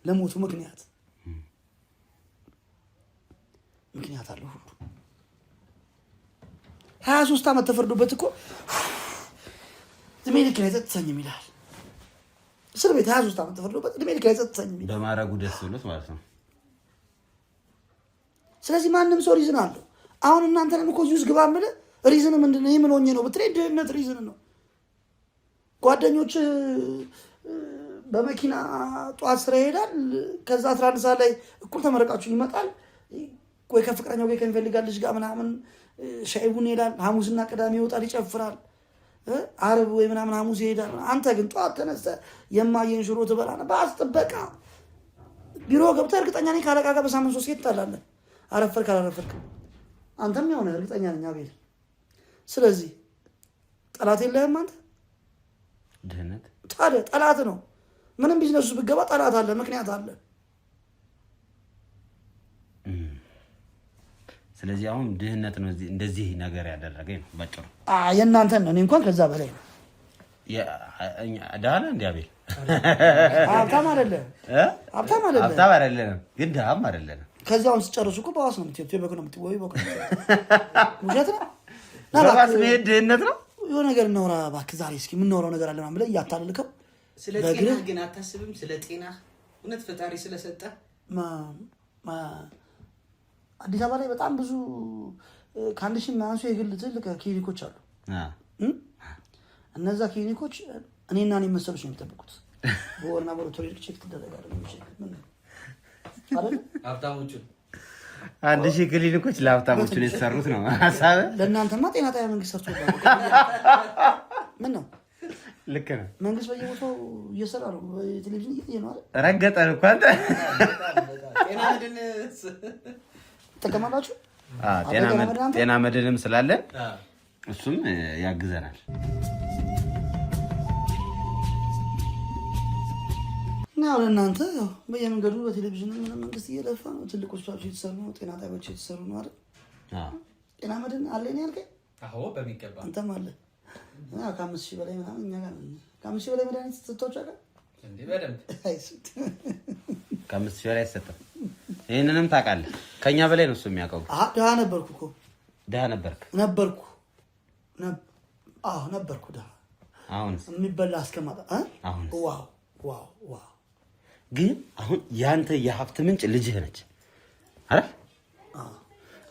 ለሞቱ ምክንያት አለው ሁሉ 23 ዓመት ተፈርዶበት እኮ እድሜ ልክ ላይ ጸጥተኝም ይላል። እስር ቤት 23 ዓመት ተፈርዶበት እድሜ ልክ ላይ ጸጥተኝም ይላል። በማረጉ ደስ ብሎት ማለት ነው። ስለዚህ ማንም ሰው ሪዝን አለው። አሁን እናንተንም እኮ እዚህ ውስጥ ግባ የምልህ ሪዝን ምንድን ነው? ምን ሆኜ ነው ብትለኝ ድህነት ሪዝን ነው። ጓደኞች በመኪና ጠዋት ስራ ይሄዳል። ከዛ 11 ሰዓት ላይ እኩል ተመረቃችሁ ይመጣል። ወይ ከፍቅረኛው ጋር ከሚፈልጋል ልጅ ጋር ምናምን ሻይ ቡና ይሄዳል። ሐሙስና ቅዳሜ ይወጣል ይጨፍራል። ዓርብ ወይ ምናምን ሐሙስ ይሄዳል። አንተ ግን ጠዋት ተነስተህ የማየን ሽሮ ትበላለህ። በአስጥበቃ ቢሮ ገብተህ እርግጠኛ ነኝ ካለቃ ጋር በሳምንት 3 ጊዜ ትጣላለህ። አረፈርክ አላረፈርክ አንተም የሆነ እርግጠኛ ነኝ አቤል። ስለዚህ ጠላት የለህም አንተ። ድህነት ታዲያ ጠላት ነው። ምንም ቢዝነሱ ብትገባ ጠላት አለ፣ ምክንያት አለ። ስለዚህ አሁን ድህነት ነው እንደዚህ ነገር ያደረገኝ ነው ባጭሩ። የእናንተን ነው። እኔ እንኳን ከዛ በላይ ነው። ደህና እንደ አቤል ሀብታም አይደለም ሀብታም አይደለም ግን ድሃም አይደለም። ከዚያውን ስጨርሱ እኮ በዋስ ነው የምትሄዱት። በክ ነው የምትወይ በክ ውሸት ነው። በዋስ መሄድ ድህነት ነው። የሆነ ነገር እናውራ እባክህ ዛሬ እስኪ የምናወራው ነገር አለ ምናምን ብለህ እያታለልከው። ስለ ጤና ግን አታስብም? ስለ ጤና እውነት ፈጣሪ ስለሰጠ አዲስ አበባ ላይ በጣም ብዙ ከአንድ ሺህ የማያንሱ የግል ትልቅ ክሊኒኮች አሉ። እነዛ ክሊኒኮች እኔና እኔ መሰሎች ነው የሚጠብቁት። በወርና በሮቶሪ ቼክ ትደረጋለህ። ሀብታሞቹ 1000 ክሊኒኮች ለሀብታሞቹ ነው የተሰሩት ነው ሀሳብ። ለእናንተማ ጤና ጣቢያ መንግስት ሰርቶ ምን ነው? ልክ ነው። መንግስት በየቦታው እየሰራ ነው። ቴሌቪዥን እየታየ ነው አይደል? ረገጠን እኮ አንተ። ጤና መድን ትጠቀማላችሁ? ጤና መድንም ስላለን እሱም ያግዘናል። ነው ለእናንተ በየመንገዱ በቴሌቪዥን መንግስት እየለፋ ነው። ትልቅ ሆስፒታሎች የተሰሩ ነው። ጤና ጣቢያዎች የተሰሩ ነው አይደል? ጤና መድን አለ ነው ያልከኝ? አዎ በሚገባ አንተም አለ። ከ5000 በላይ ምናምን እኛ ጋር 5000 በላይ መድኃኒት ሰጥቷችሁ አውቃለሁ እንዴ? በደንብ ከ5000 በላይ አይሰጥም። ይሄንንም ታውቃለህ። ከኛ በላይ ነው እሱ የሚያውቀው። ድሃ ነበርኩ እኮ። ድሃ ነበርኩ። ነበርኩ ድሃ። አሁንስ የሚበላ አስከማጣ አሁን ዋው ግን አሁን ያንተ የሀብት ምንጭ ልጅህ ነች አይደል?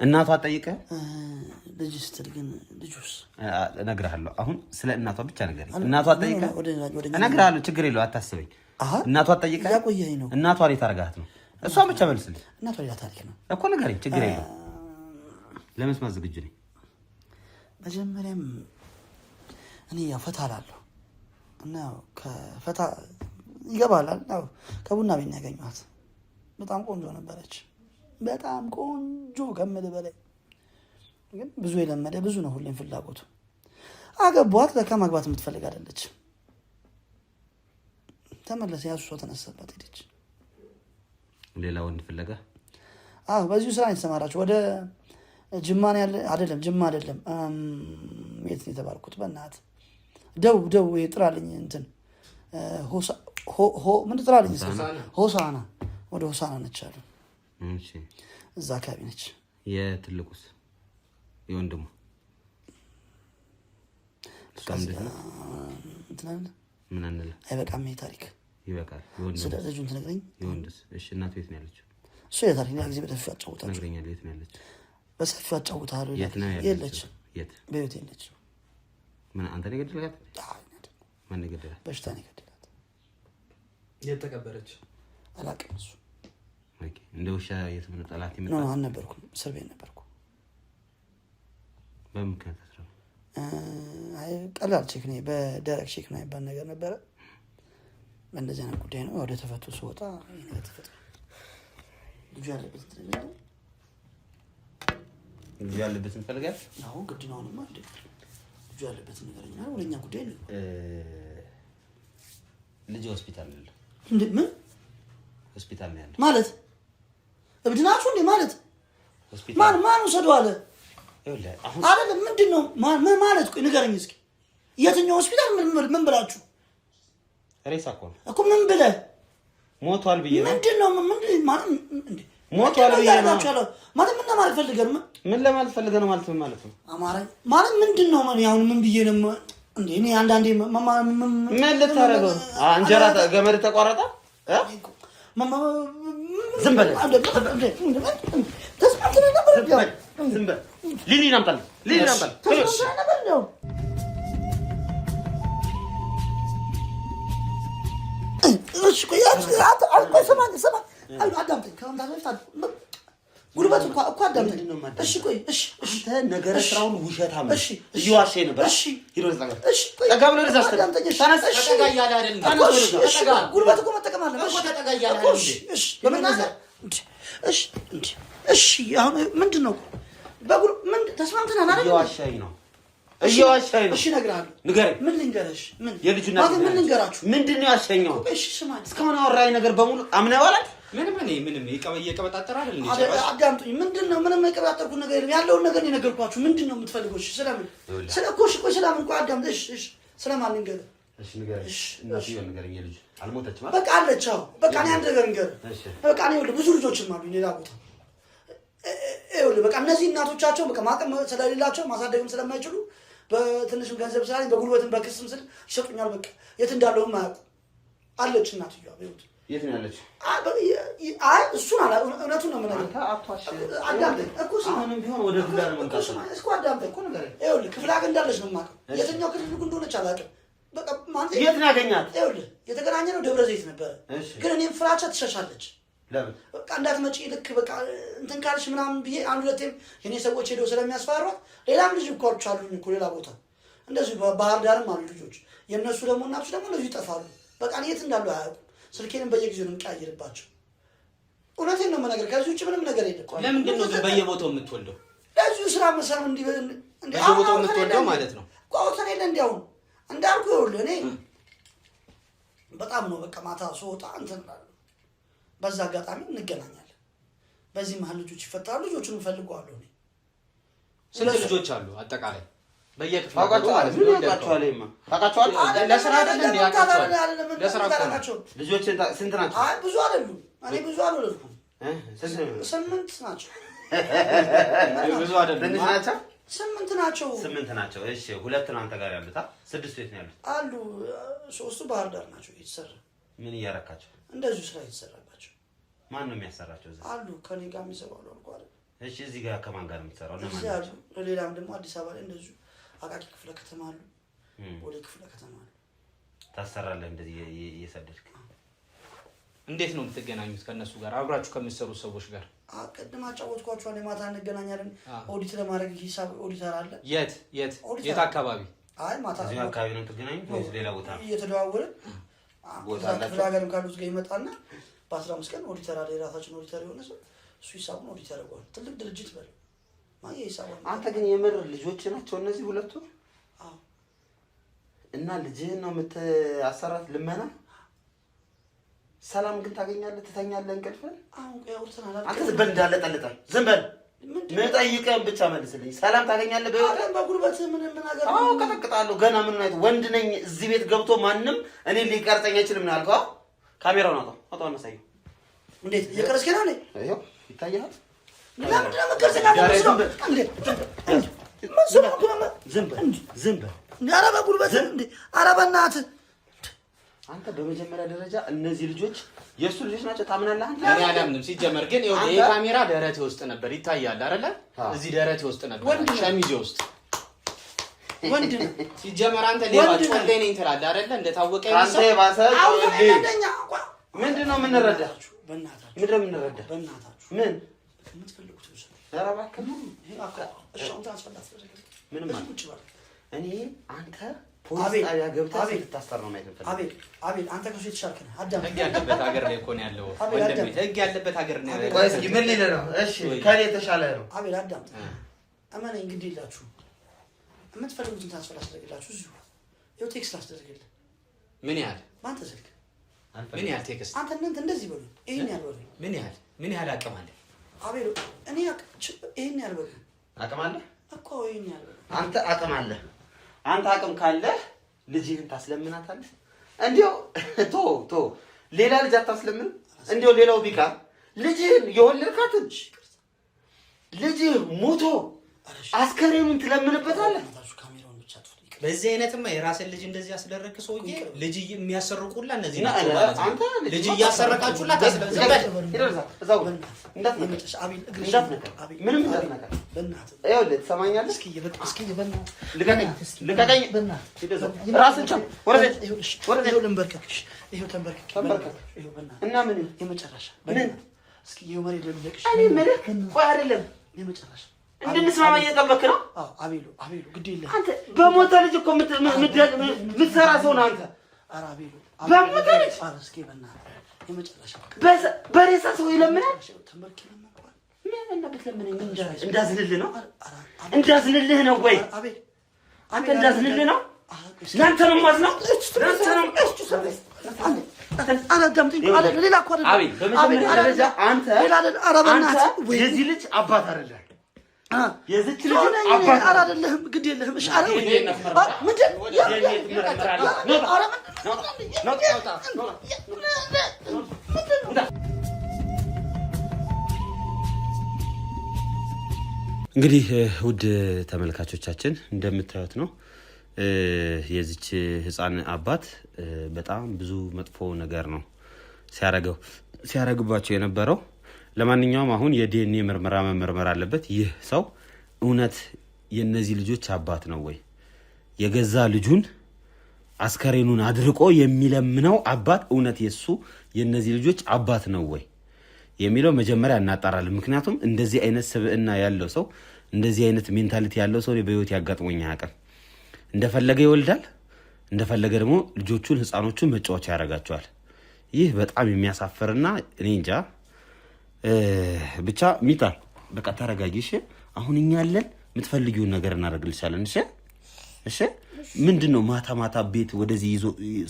እናቷ ጠይቀህ ልጅ ስትል ግን ልጁስ እነግርሃለሁ። አሁን ስለ እናቷ ብቻ ንገረኝ። እናቷ ጠይቀህ እነግርሃለሁ። ችግር የለውም አታስበኝ። እናቷ ጠይቀህ ያቆየኸኝ ነው። እናቷ ላይ ታረጋት ነው። እሷን ብቻ መልስልኝ። እናቷ ሌላ ታሪክ ነው እኮ ንገረኝ። ችግር የለውም ለመስማት ዝግጁ ነኝ። መጀመሪያም እኔ ያው ፈታ እላለሁ እና ከፈታ ይገባላል። ያው ከቡና ቤት ነው ያገኘኋት። በጣም ቆንጆ ነበረች። በጣም ቆንጆ ከምልህ በላይ ግን ብዙ የለመደ ብዙ ነው ሁሌም ፍላጎቱ። አገቧት። ለካ ማግባት የምትፈልግ አይደለች። ተመለሰ። ያሱ ሰው ተነሳባት ሄደች። ሌላ ወንድ ፍለጋ? በዚሁ ስራ የተሰማራችሁ ወደ ጅማ ነው ያለ አይደለም? ጅማ አይደለም። የት ነው የተባልኩት? በእናትህ ደቡብ ጥራልኝ እንትን ምን ጥራልኝ? ሆሳና። ወደ ሆሳና ነች አሉ። እዛ አካባቢ ነች። የትልቁስ የወንድሙ ምን አንለ? አይበቃም ይሄ ታሪክ። ይበቃል። ስለ ልጁን ትነግረኝ? የወንድስ? እሺ እናት ቤት ነው ያለችው? እሱ የታሪክ ሌላ ጊዜ በሰፊው አጫውታለሁ። ነግረኛል። የት ነው ያለችው? በሰፊው አጫውታለሁ። የለችም። የት? በህይወት የለችም። ምን አንተ ነው የገደልካት? ማን ነው የገደላት? በሽታ ነው የገደላት። የት ተቀበረች? አላውቅም። እሱ እንደ ውሻ የትምህርት ጠላት ይመጣ ነው። አልነበርኩም፣ እስር ቤት ነበርኩ። በምን ምክንያት አስረው? ቀላል ቼክ ነው፣ በደረቅ ቼክ ነው ይባል ነገር ነበረ። በእንደዚህ አይነት ጉዳይ ነው ወደ ተፈቱ ስወጣ ነገር ተፈጥሮ ልጁ ያለበት እንፈልጋለን። ልጁ ያለበት እንፈልጋለን። አሁን ግድ ነው ነው ማለት ልጁ ያለበት ነገርኛ ወደኛ ጉዳይ ነው። ልጅ ሆስፒታል አለ እንዴ? ምን ሆስፒታል ነው ያለው ማለት? እብድ ናችሁ እንዴ ማለት? ሆስፒታል ማን ወሰደው አለ? ይኸውልህ አሁን አይደለም ምንድነው ምን ማለት? ቆይ ንገረኝ እስኪ። የትኛው ሆስፒታል? ምን ብላችሁ? ሬሳ እኮ ነው እኮ ምን ብለህ? ሞቷል ብዬ ነው። ምንድነው? ምን ማለት ሞቷል ብያለሁ ማለት ምን ለማለት ፈልገህ ነው? ምን ለማለት ፈልገህ ነው ማለት ነው? አማራኝ ማለት ምንድን ነው? አሁን ምን ብዬ ነው እንዴ? እኔ አንዳንዴ ምን ልታረገው? እንጀራ ገመድ ተቋረጠ? ዝም በል ዝም በል ሊሊን አምጣልህ እሺ ቆይ አዳምጠኝ ጉልበት እኮ አዳምጠኝ እሺ ቆይ እሺ አንተ ነገረ ስራውን ውሸታም እሺ እየዋሸኝ ነበር እሺ ሂዶ ተጠጋ እሺ ተጠጋ ብለህ እዛ ተነስ ተጠጋ እያለ አይደል ተጠጋ ጉልበት እኮ መጠቀም አለ እኮ ተጠጋ እያለ አይደል እሺ በመናገር እሺ አሁን ምንድን ነው ምን ተስማምተናል አይደል እየዋሸኝ ነው እሺ እነግርሃለሁ ንገረኝ ምን ልንገርሽ ምን የልጁና ምን ልንገራችሁ ምንድን ነው ያሸኘው እሺ ስማኝ እስካሁን አወራኝ ነገር በሙሉ አምነኸዋል ምንም እየቀበጣጠረ አይደል እንዴ አዳምጡኝ ምንድነው ምንም የቀበጣጠርኩት ነገር የለም ያለውን ነገር የነገርኳችሁ ምንድነው የምትፈልጉት እሺ ስለምን ስለኮሽ ቆይ ስለምን ቆይ አዳምጥ እሺ ስለማን ልንገርህ እሺ ንገረኝ እናትዬው ንገረኝ የልጅ አልሞተችም በቃ አለች አዎ በቃ እኔ አንድ ነገር ንገርህ በቃ እኔ ብዙ ልጆችም አሉኝ ሌላ ቦታ ይኸውልህ በቃ እነዚህ እናቶቻቸው በቃ ማቀም ስለሌላቸው ማሳደግም ስለማይችሉ በትንሽም ገንዘብ ስላለኝ በጉልበትም በክስም ስል ይሰጡኛል በቃ የት እንዳለውም አያውቁ አለች እናትዬዋ በይሁት የት ነው ያለች አይ እሱን እውነቱን ነው የምነግርህ አዳምጠኝ እኮ አሁንም ቢሆን ወደ ግላ ነው መንቀሳቀስ እኮ አዳምጠኝ እኮ ንገረኝ ይኸውልህ ክፍለ ሀገር እንዳለች ነው የማውቀው የትኛው ክፍል እንደሆነች አላውቅም በቃ ማለት የት ነው ያገኛት ይኸውልህ የተገናኘነው ደብረ ዘይት ነበረ ግን እኔም ፍራቻ ትሸሻለች ለምን በቃ እንዳትመጪ ልክ በቃ እንትን ካልሽ ምናምን ብዬ አንድ ሁለቴም የኔ ሰዎች ሄደው ስለሚያስፈራሯት ሌላም ልጅ እኮ አሉኝ እኮ ሌላ ቦታ እንደዚሁ ባህር ዳርም አሉ ልጆች የእነሱ ደግሞ እናቶች ደግሞ እንደዚሁ ይጠፋሉ በቃ የት እንዳሉ አያውቁም ስልኬንም በየጊዜው ነው የምቀያየርባቸው እውነቴን ነው የምነግርህ ከዚህ ውጭ ምንም ነገር የለም ለምንድን ነው በየቦታው የምትወልደው ለዚሁ ስራ መሰም በየቦታው የምትወልደው ማለት ነው ቋውተን የለ እንዲያው እንዳልኩ ይኸውልህ እኔ በጣም ነው በቃ ማታ ስወጣ እንትን በዛ አጋጣሚ እንገናኛለን በዚህ መሀል ልጆች ይፈጠራሉ ልጆቹን እፈልገዋለሁ እኔ ስንት ልጆች አሉ አጠቃላይ በየክፍሉ ታውቃቸዋለህ ለስራ አይደል እንዴ ለስራ ናቸው ልጆች ስንት ናቸው አይ ብዙ አይደሉም እኔ ብዙ አልወለድኩም 8 ናቸው ብዙ አይደሉም ትንሽ ናቸው 8 ናቸው እሺ ሁለት ነው አንተ ጋር ያሉት 6 ቤት ነው ያሉት አሉ 3 ባህር ዳር ናቸው እየተሰራ ምን እያረካቸው እንደዚሁ ስራ እየተሰራባቸው ማን ነው የሚያሰራቸው እዚህ አሉ ከኔ ጋር የሚሰራው አልቋል እሺ እዚህ ጋር ከማን ጋር የምትሰራው እና ማን ነው ሌላም ደግሞ አዲስ አበባ ላይ እንደዚሁ አቃቂ ክፍለ ከተማ አሉ ወደ ክፍለ ከተማ አሉ ታሰራለህ እንደዚህ እየሰደድክ እንዴት ነው የምትገናኙት ከነሱ ጋር አብራችሁ ከምትሰሩ ሰዎች ጋር አቀድማ አጫወትኳችሁ አለ ማታ እንገናኛለን ኦዲት ለማድረግ ሂሳብ ኦዲተር አለ የት አካባቢ አይ ማታ እዚህ አካባቢ ነው የምትገናኙት ወይስ ሌላ ቦታ ነው እየተደዋወልን ቦታ አለ ክፍለ ሀገርም ካሉት ጋር ይመጣና በ15 ቀን ኦዲተር አለ የራሳችን ኦዲተር የሆነ ሰው እሱ ሂሳቡን ኦዲተር ያደርገዋል ትልቅ ድርጅት በል ማን የሂሳቡን አንተ ግን የምር ልጆች ናቸው እነዚህ ሁለቱ አዎ እና ልጅህን ነው የምትአሰራት ልመና ሰላም ግን ታገኛለህ ትተኛለህ እንቅልፍን አሁን ያውርተናል አንተ ዝም በል እንዳለ ጠልጠል ዝም በል መጠይቀን ብቻ መልስልኝ ሰላም ታገኛለህ በህይወት በጉልበት ምን ነገር አዎ ቀጠቅጣለሁ ገና ምን አይነት ወንድ ነኝ እዚህ ቤት ገብቶ ማንም እኔ ሊቀርጸኝ አይችልም ነው ያልከው ካሜራውን አውጣው አነሳየው እንዴት የቀረስከና ነኝ አይዮ ይታያል ለምን ለመቀርጸኛ ዝም በል ኧረ በጉልበት እንዴ ኧረ በእናትህ አንተ በመጀመሪያ ደረጃ እነዚህ ልጆች የእሱ ልጆች ናቸው ታምናለህ አንተ እኔ አላምንም ሲጀመር ግን ይሄ ካሜራ ደረቴ ውስጥ ነበር ይታያል አይደለ እዚህ ደረቴ ውስጥ ነበር ሸሚዜ ውስጥ ወንድ ሲጀመር አንተ ሌባ ጮሌ ነኝ ትላለህ አይደለ እንደታወቀ አንተ ባሰ ጮሌ ምንድነው የምንረዳችሁ በእናታችሁ ምንድነው የምንረዳ በእናታችሁ ምን የምትፈልጉት ነው ኧረ እባክህ ይሄ አሁን ታስፈልጋት ምንም ቁጭ በል እኔ አንተ ፖሊስ ጣቢያ ገብተህ ልታሰር ነው ማለት ነው አቤል አንተ ከሱ የተሻልክ ነህ አዳም ህግ ያለበት ሀገር ላይ እኮ ነው ያለው ወንድሜ ህግ ያለበት ሀገር ነው ያለው ቆይ እስኪ ምን ሊል ነው እሺ ከኔ የተሻለ ነው አቤል አዳም አማን እንግዲህ ይላችሁ የምትፈልጉትን ታስፈልጋላችሁ እዚሁ ይኸው ቴክስት አስደርግልህ ምን ያህል ማን ተሰልክ ምን ያህል ቴክስት አንተ እንደዚህ በሉ ይሄን ያህል በሉ ምን ያህል አቅም አለ አቤል እኔ ይሄን ያህል በሉ አቅም አለ እኮ ይሄን ያህል በሉ አንተ አቅም አለ አንተ አቅም ካለ ልጅህን ታስለምናታለህ እንዴው ቶ ሌላ ልጅ አታስለምን እንዴው ሌላው ቢቀር ልጅህን የወለድካት ልጅህ ሞቶ አስከሬኑን ትለምንበታለህ። በዚህ አይነትማ የራስን ልጅ እንደዚህ ያስደረክ ሰውዬ ልጅ የሚያሰርቁላ እነዚህ ናቸው ማለት ነው። ልጅ እያሰረቃችሁላ እንድንስማማ እየጠበክ ነው። አቤሉ ግድ የለህም አንተ በሞተ ልጅ እኮ የምትሰራ ሰው ነህ አንተ። ኧረ አቤሉ በሞተ ልጅ እስኪ በእናትህ የመጨረሻ በሬሳ ሰው ይለምናል። ተንበርክከህ እንዳዝንልህ ነው ወይ አንተ? እንዳዝንልህ ነው። ለአንተ ነው የማዝነው። ሌላ እኮ አቤል፣ በመጀመሪያ ደረጃ አንተ የዚህ ልጅ አባት አይደለም። የዚች ልጅ አባት አይደለም። ግድ የለህም። እሺ አረ እንግዲህ ውድ ተመልካቾቻችን እንደምታዩት ነው የዚች ህፃን አባት በጣም ብዙ መጥፎ ነገር ነው ሲያረግባቸው የነበረው። ለማንኛውም አሁን የዲኤንኤ ምርመራ መመርመር አለበት። ይህ ሰው እውነት የነዚህ ልጆች አባት ነው ወይ? የገዛ ልጁን አስከሬኑን አድርቆ የሚለምነው አባት እውነት የነዚህ ልጆች አባት ነው ወይ የሚለው መጀመሪያ እናጣራለን። ምክንያቱም እንደዚህ አይነት ስብዕና ያለው ሰው፣ እንደዚህ አይነት ሜንታሊቲ ያለው ሰው በህይወት ያጋጥሞኝ አያውቅም። እንደፈለገ ይወልዳል፣ እንደፈለገ ደግሞ ልጆቹን ህፃኖቹን መጫወቻ ያደርጋቸዋል። ይህ በጣም የሚያሳፍርና እኔ እንጃ ብቻ ሚጣ በቃ ተረጋጊ። እሺ አሁን እኛ አለን፣ የምትፈልጊውን ነገር እናደርግልሻለን። እሺ ምንድነው ማታ ቤት ወደዚህ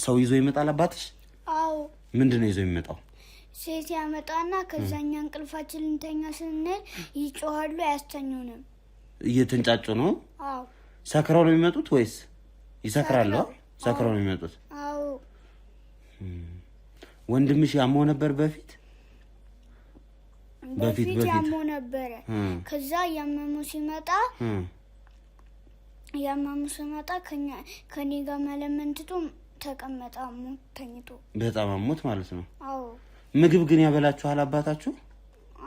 ሰው ይዞ ይመጣል አባትሽ? አዎ። ምንድነው ይዞ የሚመጣው? ሴት ያመጣና ከዛኛ እንቅልፋችን ልንተኛ ስንል ይጮሃሉ፣ አያስተኙንም። እየተንጫጩ ነው? አዎ። ሰክረው ነው የሚመጡት ወይስ ይሰክራሉ? ሰክረው ነው የሚመጡት? አዎ። ወንድምሽ ያመው ነበር በፊት ያመው ነበረ። ከዛ ያመመው ሲመጣ ከኔ ጋር መለመንትቶ ተቀመጠ። አሞት ተኝቶ በጣም አሞት ማለት ነው? አዎ። ምግብ ግን ያበላችኋል አባታችሁ?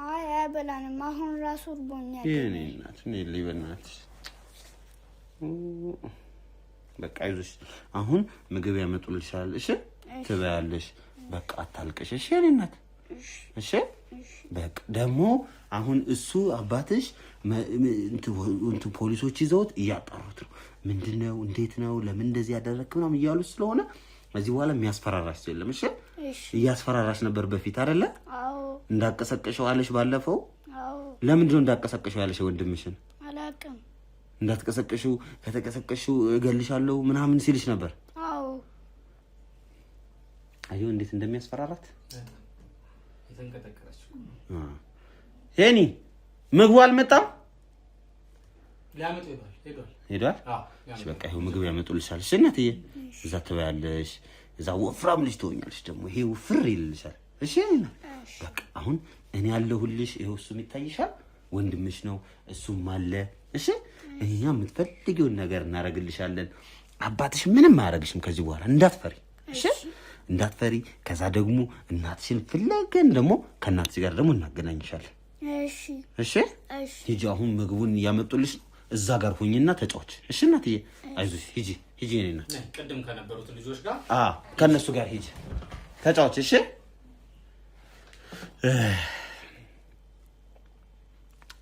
አይ አያበላንም። አሁን ራሱ እርቦኛል። የኔ እናት በእናትሽ በቃ ይዞሽ አሁን ምግብ ያመጡልሻል። እሺ ትበያለሽ። በቃ አታልቅሽ። እሺ የኔ እናት እሺ። በቃ ደግሞ አሁን እሱ አባትሽ ፖሊሶች ይዘውት እያጣሩት ነው። ምንድነው እንዴት ነው ለምን እንደዚህ ያደረክ ምናምን እያሉ ስለሆነ እዚህ በኋላ የሚያስፈራራሽ የለም። እሺ እያስፈራራሽ ነበር በፊት አይደለ? አዎ። እንዳቀሰቀሽው አለሽ ባለፈው? አዎ። ለምንድነው እንዳቀሰቀሽው ያለሽ ወንድምሽን? አላውቅም። እንዳትቀሰቀሽው ከተቀሰቀሽው እገልሻለሁ ምናምን ሲልሽ ነበር? አዎ። አየሁ እንዴት እንደሚያስፈራራት። የተንቀጠቀረች ሄኒ ምግቡ አልመጣም? ሊያመጡ ሄዷል። እሺ በቃ ይሄው ምግብ ያመጡልሻል። እሺ እናትዬ እዛ ትበያለሽ። እዛ ወፍራም ልጅ ትሆኛለሽ። ደግሞ ይሄ ውፍር ይልልሻል። እሺ በቃ አሁን እኔ ያለሁልሽ። ይሄው እሱም ይታይሻል፣ ወንድምሽ ነው፣ እሱም አለ። እሺ እኛ የምትፈልጊውን ነገር እናደርግልሻለን። አባትሽ ምንም አያደርግሽም ከዚህ በኋላ እንዳትፈሪ። እሺ እንዳትፈሪ። ከዛ ደግሞ እናትሽን ፍለገን ደግሞ ከእናትሽ ጋር ደግሞ እናገናኝሻለን። እሺ ሂጂ። አሁን ምግቡን እያመጡልሽ ነው። እዛ ጋር ሁኚና ተጫወች። እሺ እናትዬ አይዞሽ። ሂጂ የኔ እናት። ቅድም ከነበሩት ልጆች ጋር ከነሱ ጋር ሂጂ ተጫወች። እሺ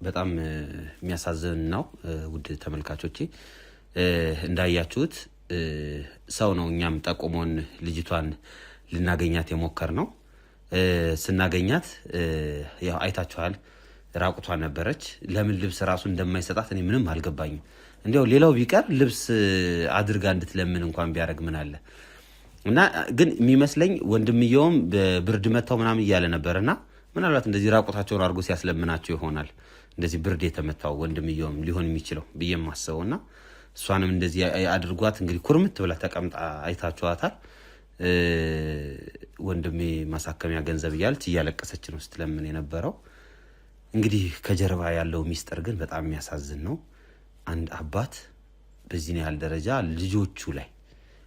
በጣም የሚያሳዝን ነው ውድ ተመልካቾቼ። እንዳያችሁት ሰው ነው እኛም ጠቁሞን ልጅቷን ልናገኛት የሞከር ነው። ስናገኛት ያው አይታችኋል፣ ራቁቷ ነበረች። ለምን ልብስ ራሱ እንደማይሰጣት እኔ ምንም አልገባኝም። እንዲያው ሌላው ቢቀር ልብስ አድርጋ እንድትለምን እንኳን ቢያደርግ ምን አለ። እና ግን የሚመስለኝ ወንድምየውም በብርድ መታው ምናምን እያለ ነበርና ምናልባት እንደዚህ ራቁታቸውን አድርጎ ሲያስለምናቸው ይሆናል እንደዚህ ብርድ የተመታው ወንድምየውም ሊሆን የሚችለው ብዬ ማስበውና እሷንም እንደዚህ አድርጓት እንግዲህ ኩርምት ብላ ተቀምጣ አይታችኋታል። ወንድሜ ማሳከሚያ ገንዘብ እያለቀሰች ነው ስትለምን የነበረው። እንግዲህ ከጀርባ ያለው ሚስጥር ግን በጣም የሚያሳዝን ነው። አንድ አባት በዚህ ያህል ደረጃ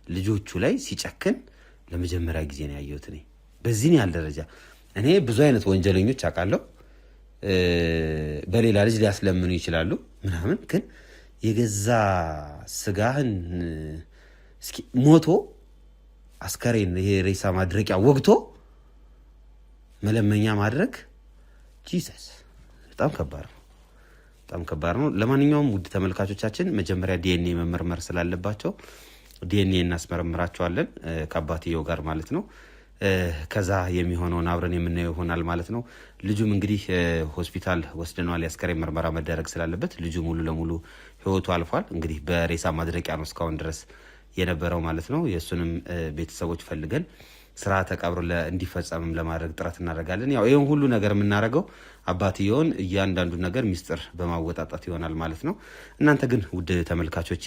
ልጆቹ ላይ ሲጨክን ለመጀመሪያ ጊዜ ነው ያየሁት እኔ። በዚህ ያህል ደረጃ እኔ ብዙ አይነት ወንጀለኞች አውቃለሁ፣ በሌላ ልጅ ሊያስለምኑ ይችላሉ ምናምን፣ ግን የገዛ ስጋህን እስኪ ሞቶ አስከሬን ይሄ ሬሳ ማድረቂያ ወግቶ መለመኛ ማድረግ ጂሰስ በጣም ከባድ ነው። ለማንኛውም ውድ ተመልካቾቻችን መጀመሪያ ዲኤንኤ መመርመር ስላለባቸው ዲኤንኤ እናስመረምራቸዋለን ከአባትየው ጋር ማለት ነው። ከዛ የሚሆነውን አብረን የምናየው ይሆናል ማለት ነው። ልጁም እንግዲህ ሆስፒታል ወስደናል። የአስከሬን ምርመራ መደረግ ስላለበት ልጁ ሙሉ ለሙሉ ህይወቱ አልፏል። እንግዲህ በሬሳ ማድረቂያ ነው እስካሁን ድረስ የነበረው ማለት ነው። የእሱንም ቤተሰቦች ፈልገን ስርዓተ ቀብር እንዲፈጸምም ለማድረግ ጥረት እናደርጋለን። ያው ይሄን ሁሉ ነገር የምናደርገው አባትየውን እያንዳንዱ ነገር ሚስጥር በማወጣጣት ይሆናል ማለት ነው። እናንተ ግን ውድ ተመልካቾቼ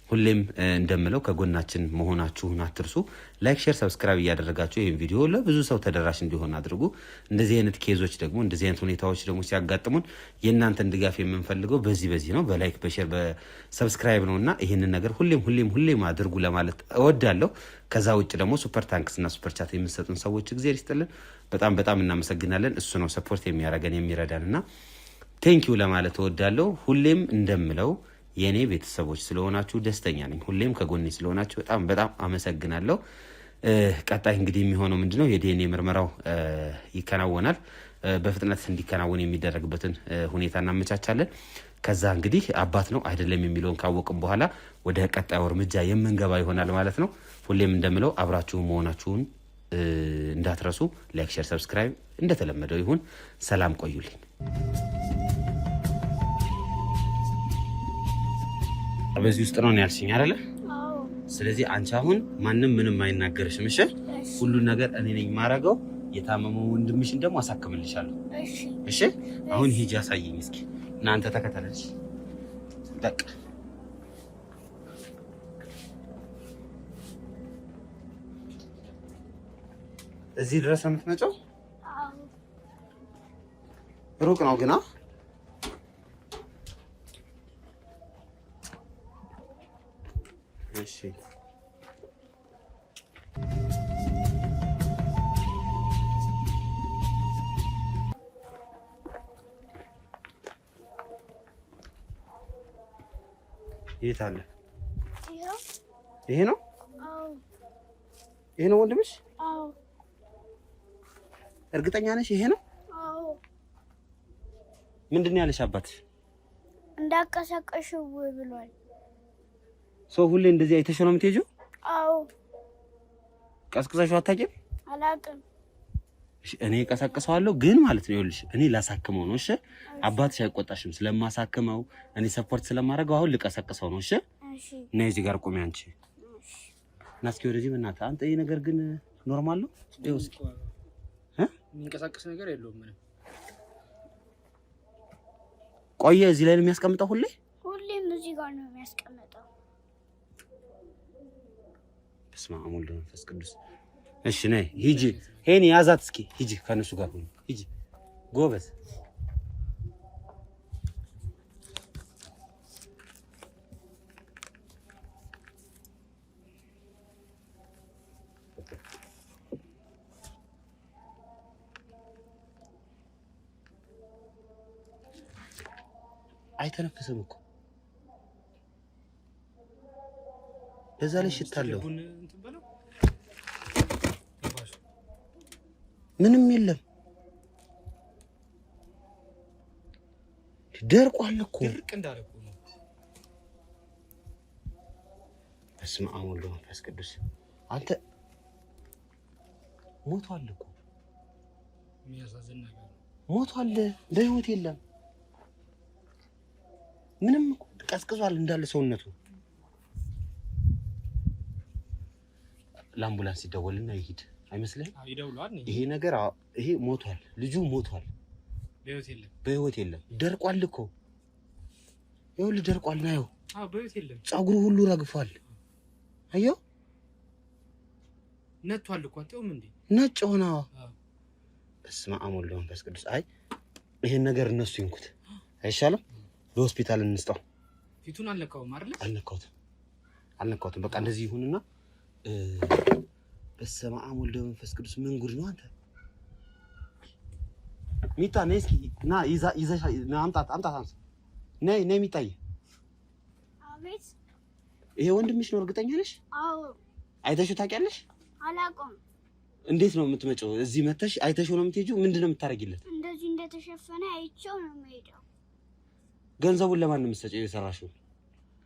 ሁሌም እንደምለው ከጎናችን መሆናችሁን አትርሱ። ላይክ፣ ሼር፣ ሰብስክራይብ እያደረጋችሁ ይህን ቪዲዮ ለብዙ ሰው ተደራሽ እንዲሆን አድርጉ። እንደዚህ አይነት ኬዞች ደግሞ እንደዚህ አይነት ሁኔታዎች ደግሞ ሲያጋጥሙን የእናንተን ድጋፍ የምንፈልገው በዚህ ነው፣ በላይክ በሼር በሰብስክራይብ ነውና ይህንን ነገር ሁሌም አድርጉ ለማለት እወዳለሁ። ከዛ ውጭ ደግሞ ሱፐር ታንክስ እና ሱፐር ቻት የምትሰጡን ሰዎች እግዚአብሔር ይስጥልን፣ በጣም እናመሰግናለን። እሱ ነው ሰፖርት የሚያረገንና ቴንኪው ለማለት እወዳለሁ። ሁሌም እንደምለው የኔ ቤተሰቦች ስለሆናችሁ ደስተኛ ነኝ። ሁሌም ከጎኔ ስለሆናችሁ በጣም አመሰግናለሁ። ቀጣይ እንግዲህ የሚሆነው ምንድነው የዲኤንኤ ምርመራው ይከናወናል። በፍጥነት እንዲከናወን የሚደረግበትን ሁኔታ እናመቻቻለን። ከዛ እንግዲህ አባት ነው አይደለም የሚለውን ካወቅም በኋላ ወደ ቀጣዩ እርምጃ የምንገባ ይሆናል ማለት ነው። ሁሌም እንደምለው አብራችሁ መሆናችሁን እንዳትረሱ። ላይክ፣ ሼር፣ ሰብስክራይብ እንደተለመደው ይሁን። ሰላም ቆዩልኝ። በዚህ ውስጥ ነው ያልሽኝ አይደለ? አዎ። ስለዚህ አንቺ አሁን ማንም ምንም አይናገርሽም። እሺ? ሁሉ ነገር እኔ ነኝ ማረገው። የታመመው ወንድምሽን ደግሞ አሳክምልሻለሁ። እሺ? አሁን ሂጂ አሳይኝ እስኪ። እናንተ ተከተለሽ። በቃ እዚህ ድረስ የምትመጪው? አዎ። ሩቅ ነው ግን እሺ የት አለ? ይሄ ነው? አዎ። ይሄ ነው ወንድምሽ? አዎ። እርግጠኛ ነሽ ይሄ ነው? አዎ። ምንድን ነው ያለሽ አባትሽ? እንዳቀሰቀሽው ብሏል። ሰው ሁሌ እንደዚህ አይተሽ ነው የምትሄጂው? አዎ። ቀስቅሰሽው አታውቂም? አላውቅም። እሺ እኔ ቀሰቅሰዋለሁ ግን ማለት ነው ይኸውልሽ፣ እኔ ላሳክመው ነው። እሺ አባትሽ አይቆጣሽም? ስለማሳክመው እኔ ሰፖርት ስለማደርገው አሁን ልቀሰቅሰው ነው። እሺ እሺ። ነይ እዚህ ጋር ቆሚ አንቺ። እና እስኪ ወደዚህ በእናትህ አንተ። ይሄ ነገር ግን ኖርማል ነው? ይኸው እስኪ የሚንቀሳቀስ ነገር የለውም ምንም። ቆየ እዚህ ላይ ነው የሚያስቀምጠው ሁሌም እዚህ ጋር ነው የሚያስቀምጠው። በስመ አብ ወወልድ ወመንፈስ ቅዱስ። እሺ ነይ ሂጂ፣ ሄኒ ያዛት እስኪ ሂጂ፣ ከነሱ ጋር ሁኚ ሂጂ፣ ጎበዝ። አይተነፍስም እኮ በዛ ላይ ሽታለው ምንም የለም። ደርቋል እኮ ድርቅ እንዳለ እኮ ነው። በስመ አብ ወወልድ ወመንፈስ ቅዱስ። አንተ ሞቷል እኮ የሚያሳዝን ነገር ሞቷል። በህይወት የለም ምንም እኮ ቀዝቅዟል እንዳለ ሰውነቱ። ለአምቡላንስ ይደወልና ይሄድ አይመስልህም? ይደውላል። ይሄ ነገር ይሄ ሞቷል፣ ልጁ ሞቷል፣ በህይወት የለም። ደርቋል እኮ ይኸውልህ፣ ደርቋል። ናየው በህይወት የለም። ፀጉሩ ሁሉ ረግፏል። አየው ነጥቷል እኮ አትውም እንዴ? ነጭ ሆነ። በስመ አብ ወወልድ ወመንፈስ ቅዱስ። አይ ይሄን ነገር እነሱ ይንኩት አይሻልም? ለሆስፒታል እንስጠው። ፊቱን አልነካውም አይደል? አልነካውትም። በቃ እንደዚህ ይሁንና በስመ አብ ወወልድ ወመንፈስ ቅዱስ። ምን ጉድ ነው አንተ? ሚጣ ነይ እስኪ ና ይዘሽ ና አምጣት። ነይ ሚጣዬ። አቤት። ይሄ ወንድምሽ ነው እርግጠኛ ነሽ? አዎ። አይተሽው ታውቂያለሽ? አላውቅም። እንዴት ነው የምትመጪው? እዚህ መተሽ አይተሽው ነው የምትሄጂው? ምንድነው የምታረጊለት? እንደዚህ እንደተሸፈነ አይቼው ነው የምሄደው። ገንዘቡን ለማን ነው የምትሰጪው? የሰራሽው?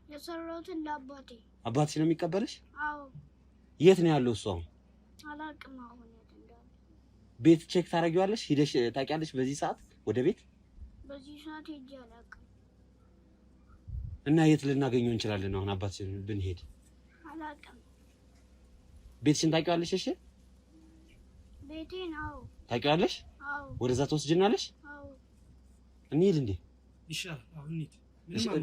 የሰራሁትን ለአባቴ። አባትሽ ነው የሚቀበልሽ? አዎ። የት ነው ያለው እሱ አሁን? አላውቅም አሁን የት እንዳለ። ቤት ቼክ ታረጊዋለሽ? ሂደሽ ታውቂያለሽ? በዚህ ሰዓት ወደ ቤት? በዚህ ሰዓት ሄጄ አላውቅም። እና የት ልናገኘው እንችላለን አሁን አባትሽን ብንሄድ? አላውቅም። ቤትሽን ታውቂዋለሽ? እሺ ቤቴን? አዎ። ታውቂዋለሽ? አዎ። ወደዛ ትወስጂናለሽ? አዎ። እንሂድ እንዴ? ይሻላል። አሁን እንሂድ።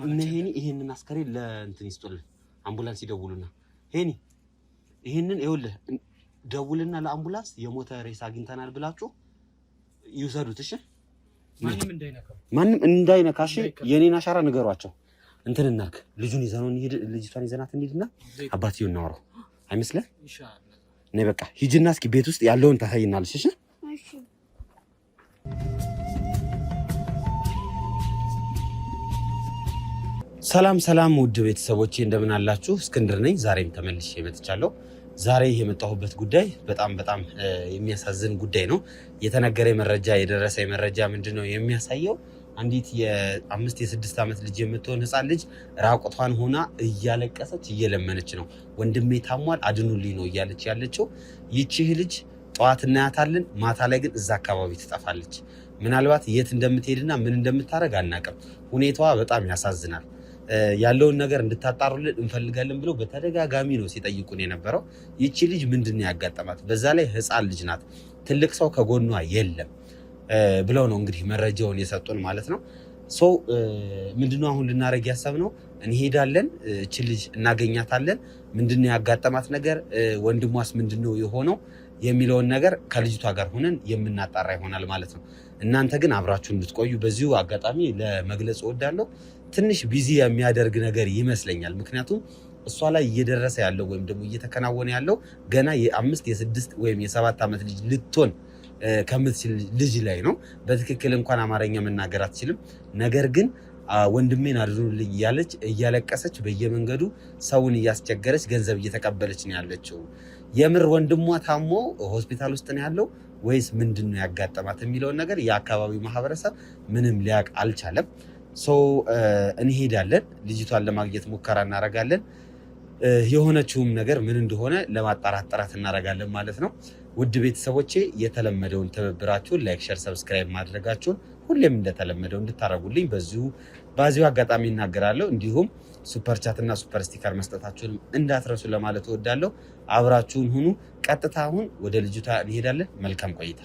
እነ ሄኒ ይሄንን አስከሬን ለእንትን ይስጡልን፣ አምቡላንስ ይደውሉና፣ ሄኒ ይሄንን ይኸውልህ ደውልና ለአምቡላንስ የሞተ ሬሳ አግኝተናል ብላችሁ ይውሰዱት። እሺ ማንም እንዳይነካሽ የኔን አሻራ ንገሯቸው። እንትን እናርግ፣ ልጁን ይዘነው እንሂድ፣ ልጅቷን ይዘናት እንሂድና አባትየው እናወራው አይመስልህ? ይሻላል። ነይ በቃ ሂጂና እስኪ ቤት ውስጥ ያለውን ታሳይናለሽ። እሺ እሺ። ሰላም ውድ ቤተሰቦቼ እንደምን አላችሁ? እስክንድር ነኝ። ዛሬም ተመልሼ መጥቻለሁ። ዛሬ የመጣሁበት ጉዳይ በጣም የሚያሳዝን ጉዳይ ነው። የተነገረ መረጃ የደረሰ መረጃ ምንድነው የሚያሳየው? አንዲት የ5 የ6 ዓመት ልጅ የምትሆን ህፃን ልጅ ራቁቷን ሆና እያለቀሰች እየለመነች ነው። ወንድሜ ታሟል አድኑልኝ ነው እያለች ያለችው። ይቺ ልጅ ጠዋት እናያታለን፣ ማታ ላይ ግን እዛ አካባቢ ትጠፋለች። ምናልባት የት እንደምትሄድና ምን እንደምታረግ አናውቅም። ሁኔታዋ በጣም ያሳዝናል። ያለውን ነገር እንድታጣሩልን እንፈልጋለን ብለው በተደጋጋሚ ነው ሲጠይቁን የነበረው። ይቺ ልጅ ምንድነው ያጋጠማት? በዛ ላይ ህፃን ልጅ ናት፣ ትልቅ ሰው ከጎኗ የለም ብለው ነው እንግዲህ መረጃውን የሰጡን ማለት ነው። ሶ ምንድነው አሁን ልናረግ ያሰብነው? እንሄዳለን፣ እቺ ልጅ እናገኛታለን። ምንድነው ያጋጠማት ነገር፣ ወንድሟስ ምንድነው የሆነው የሚለውን ነገር ከልጅቷ ጋር ሆነን የምናጣራ ይሆናል ማለት ነው። እናንተ ግን አብራችሁ እንድትቆዩ በዚሁ አጋጣሚ ለመግለጽ እወዳለሁ። ትንሽ ቢዚ የሚያደርግ ነገር ይመስለኛል። ምክንያቱም እሷ ላይ እየደረሰ ያለው ወይም ደግሞ እየተከናወነ ያለው ገና የ5 የ6 ወይም የ7 ዓመት ልጅ ልትሆን ከምትችል ልጅ ላይ ነው። በትክክል እንኳን አማርኛ መናገር አትችልም። ነገር ግን ወንድሜን አድኑልኝ እያለች እያለቀሰች በየመንገዱ ሰውን እያስቸገረች ገንዘብ እየተቀበለች ነው ያለችው። የምር ወንድሟ ታሞ ሆስፒታል ውስጥ ነው ያለው ወይስ ምንድነው ያጋጠማት የሚለውን ነገር የአካባቢው ማህበረሰብ ምንም ሊያውቅ አልቻለም። እንሄዳለን፣ ልጅቷን ለማግኘት ሙከራ እናደርጋለን። የሆነችውም ነገር ምን እንደሆነ ለማጣራት ጥረት እናደርጋለን ማለት ነው። ውድ ቤተሰቦቼ የተለመደውን ትብብራችሁን ላይክ፣ ሼር፣ ሰብስክራይብ ማድረጋችሁን ሁሌም እንደተለመደው እንድታረጉልኝ በዚሁ አጋጣሚ እናገራለሁ። እንዲሁም ሱፐር ቻት እና ሱፐር ስቲከር መስጠታችሁን እንዳትረሱ ለማለት እወዳለሁ። አብራችሁን ሁኑ። ቀጥታ አሁን ወደ ልጅቷ እንሄዳለን። መልካም ቆይታ።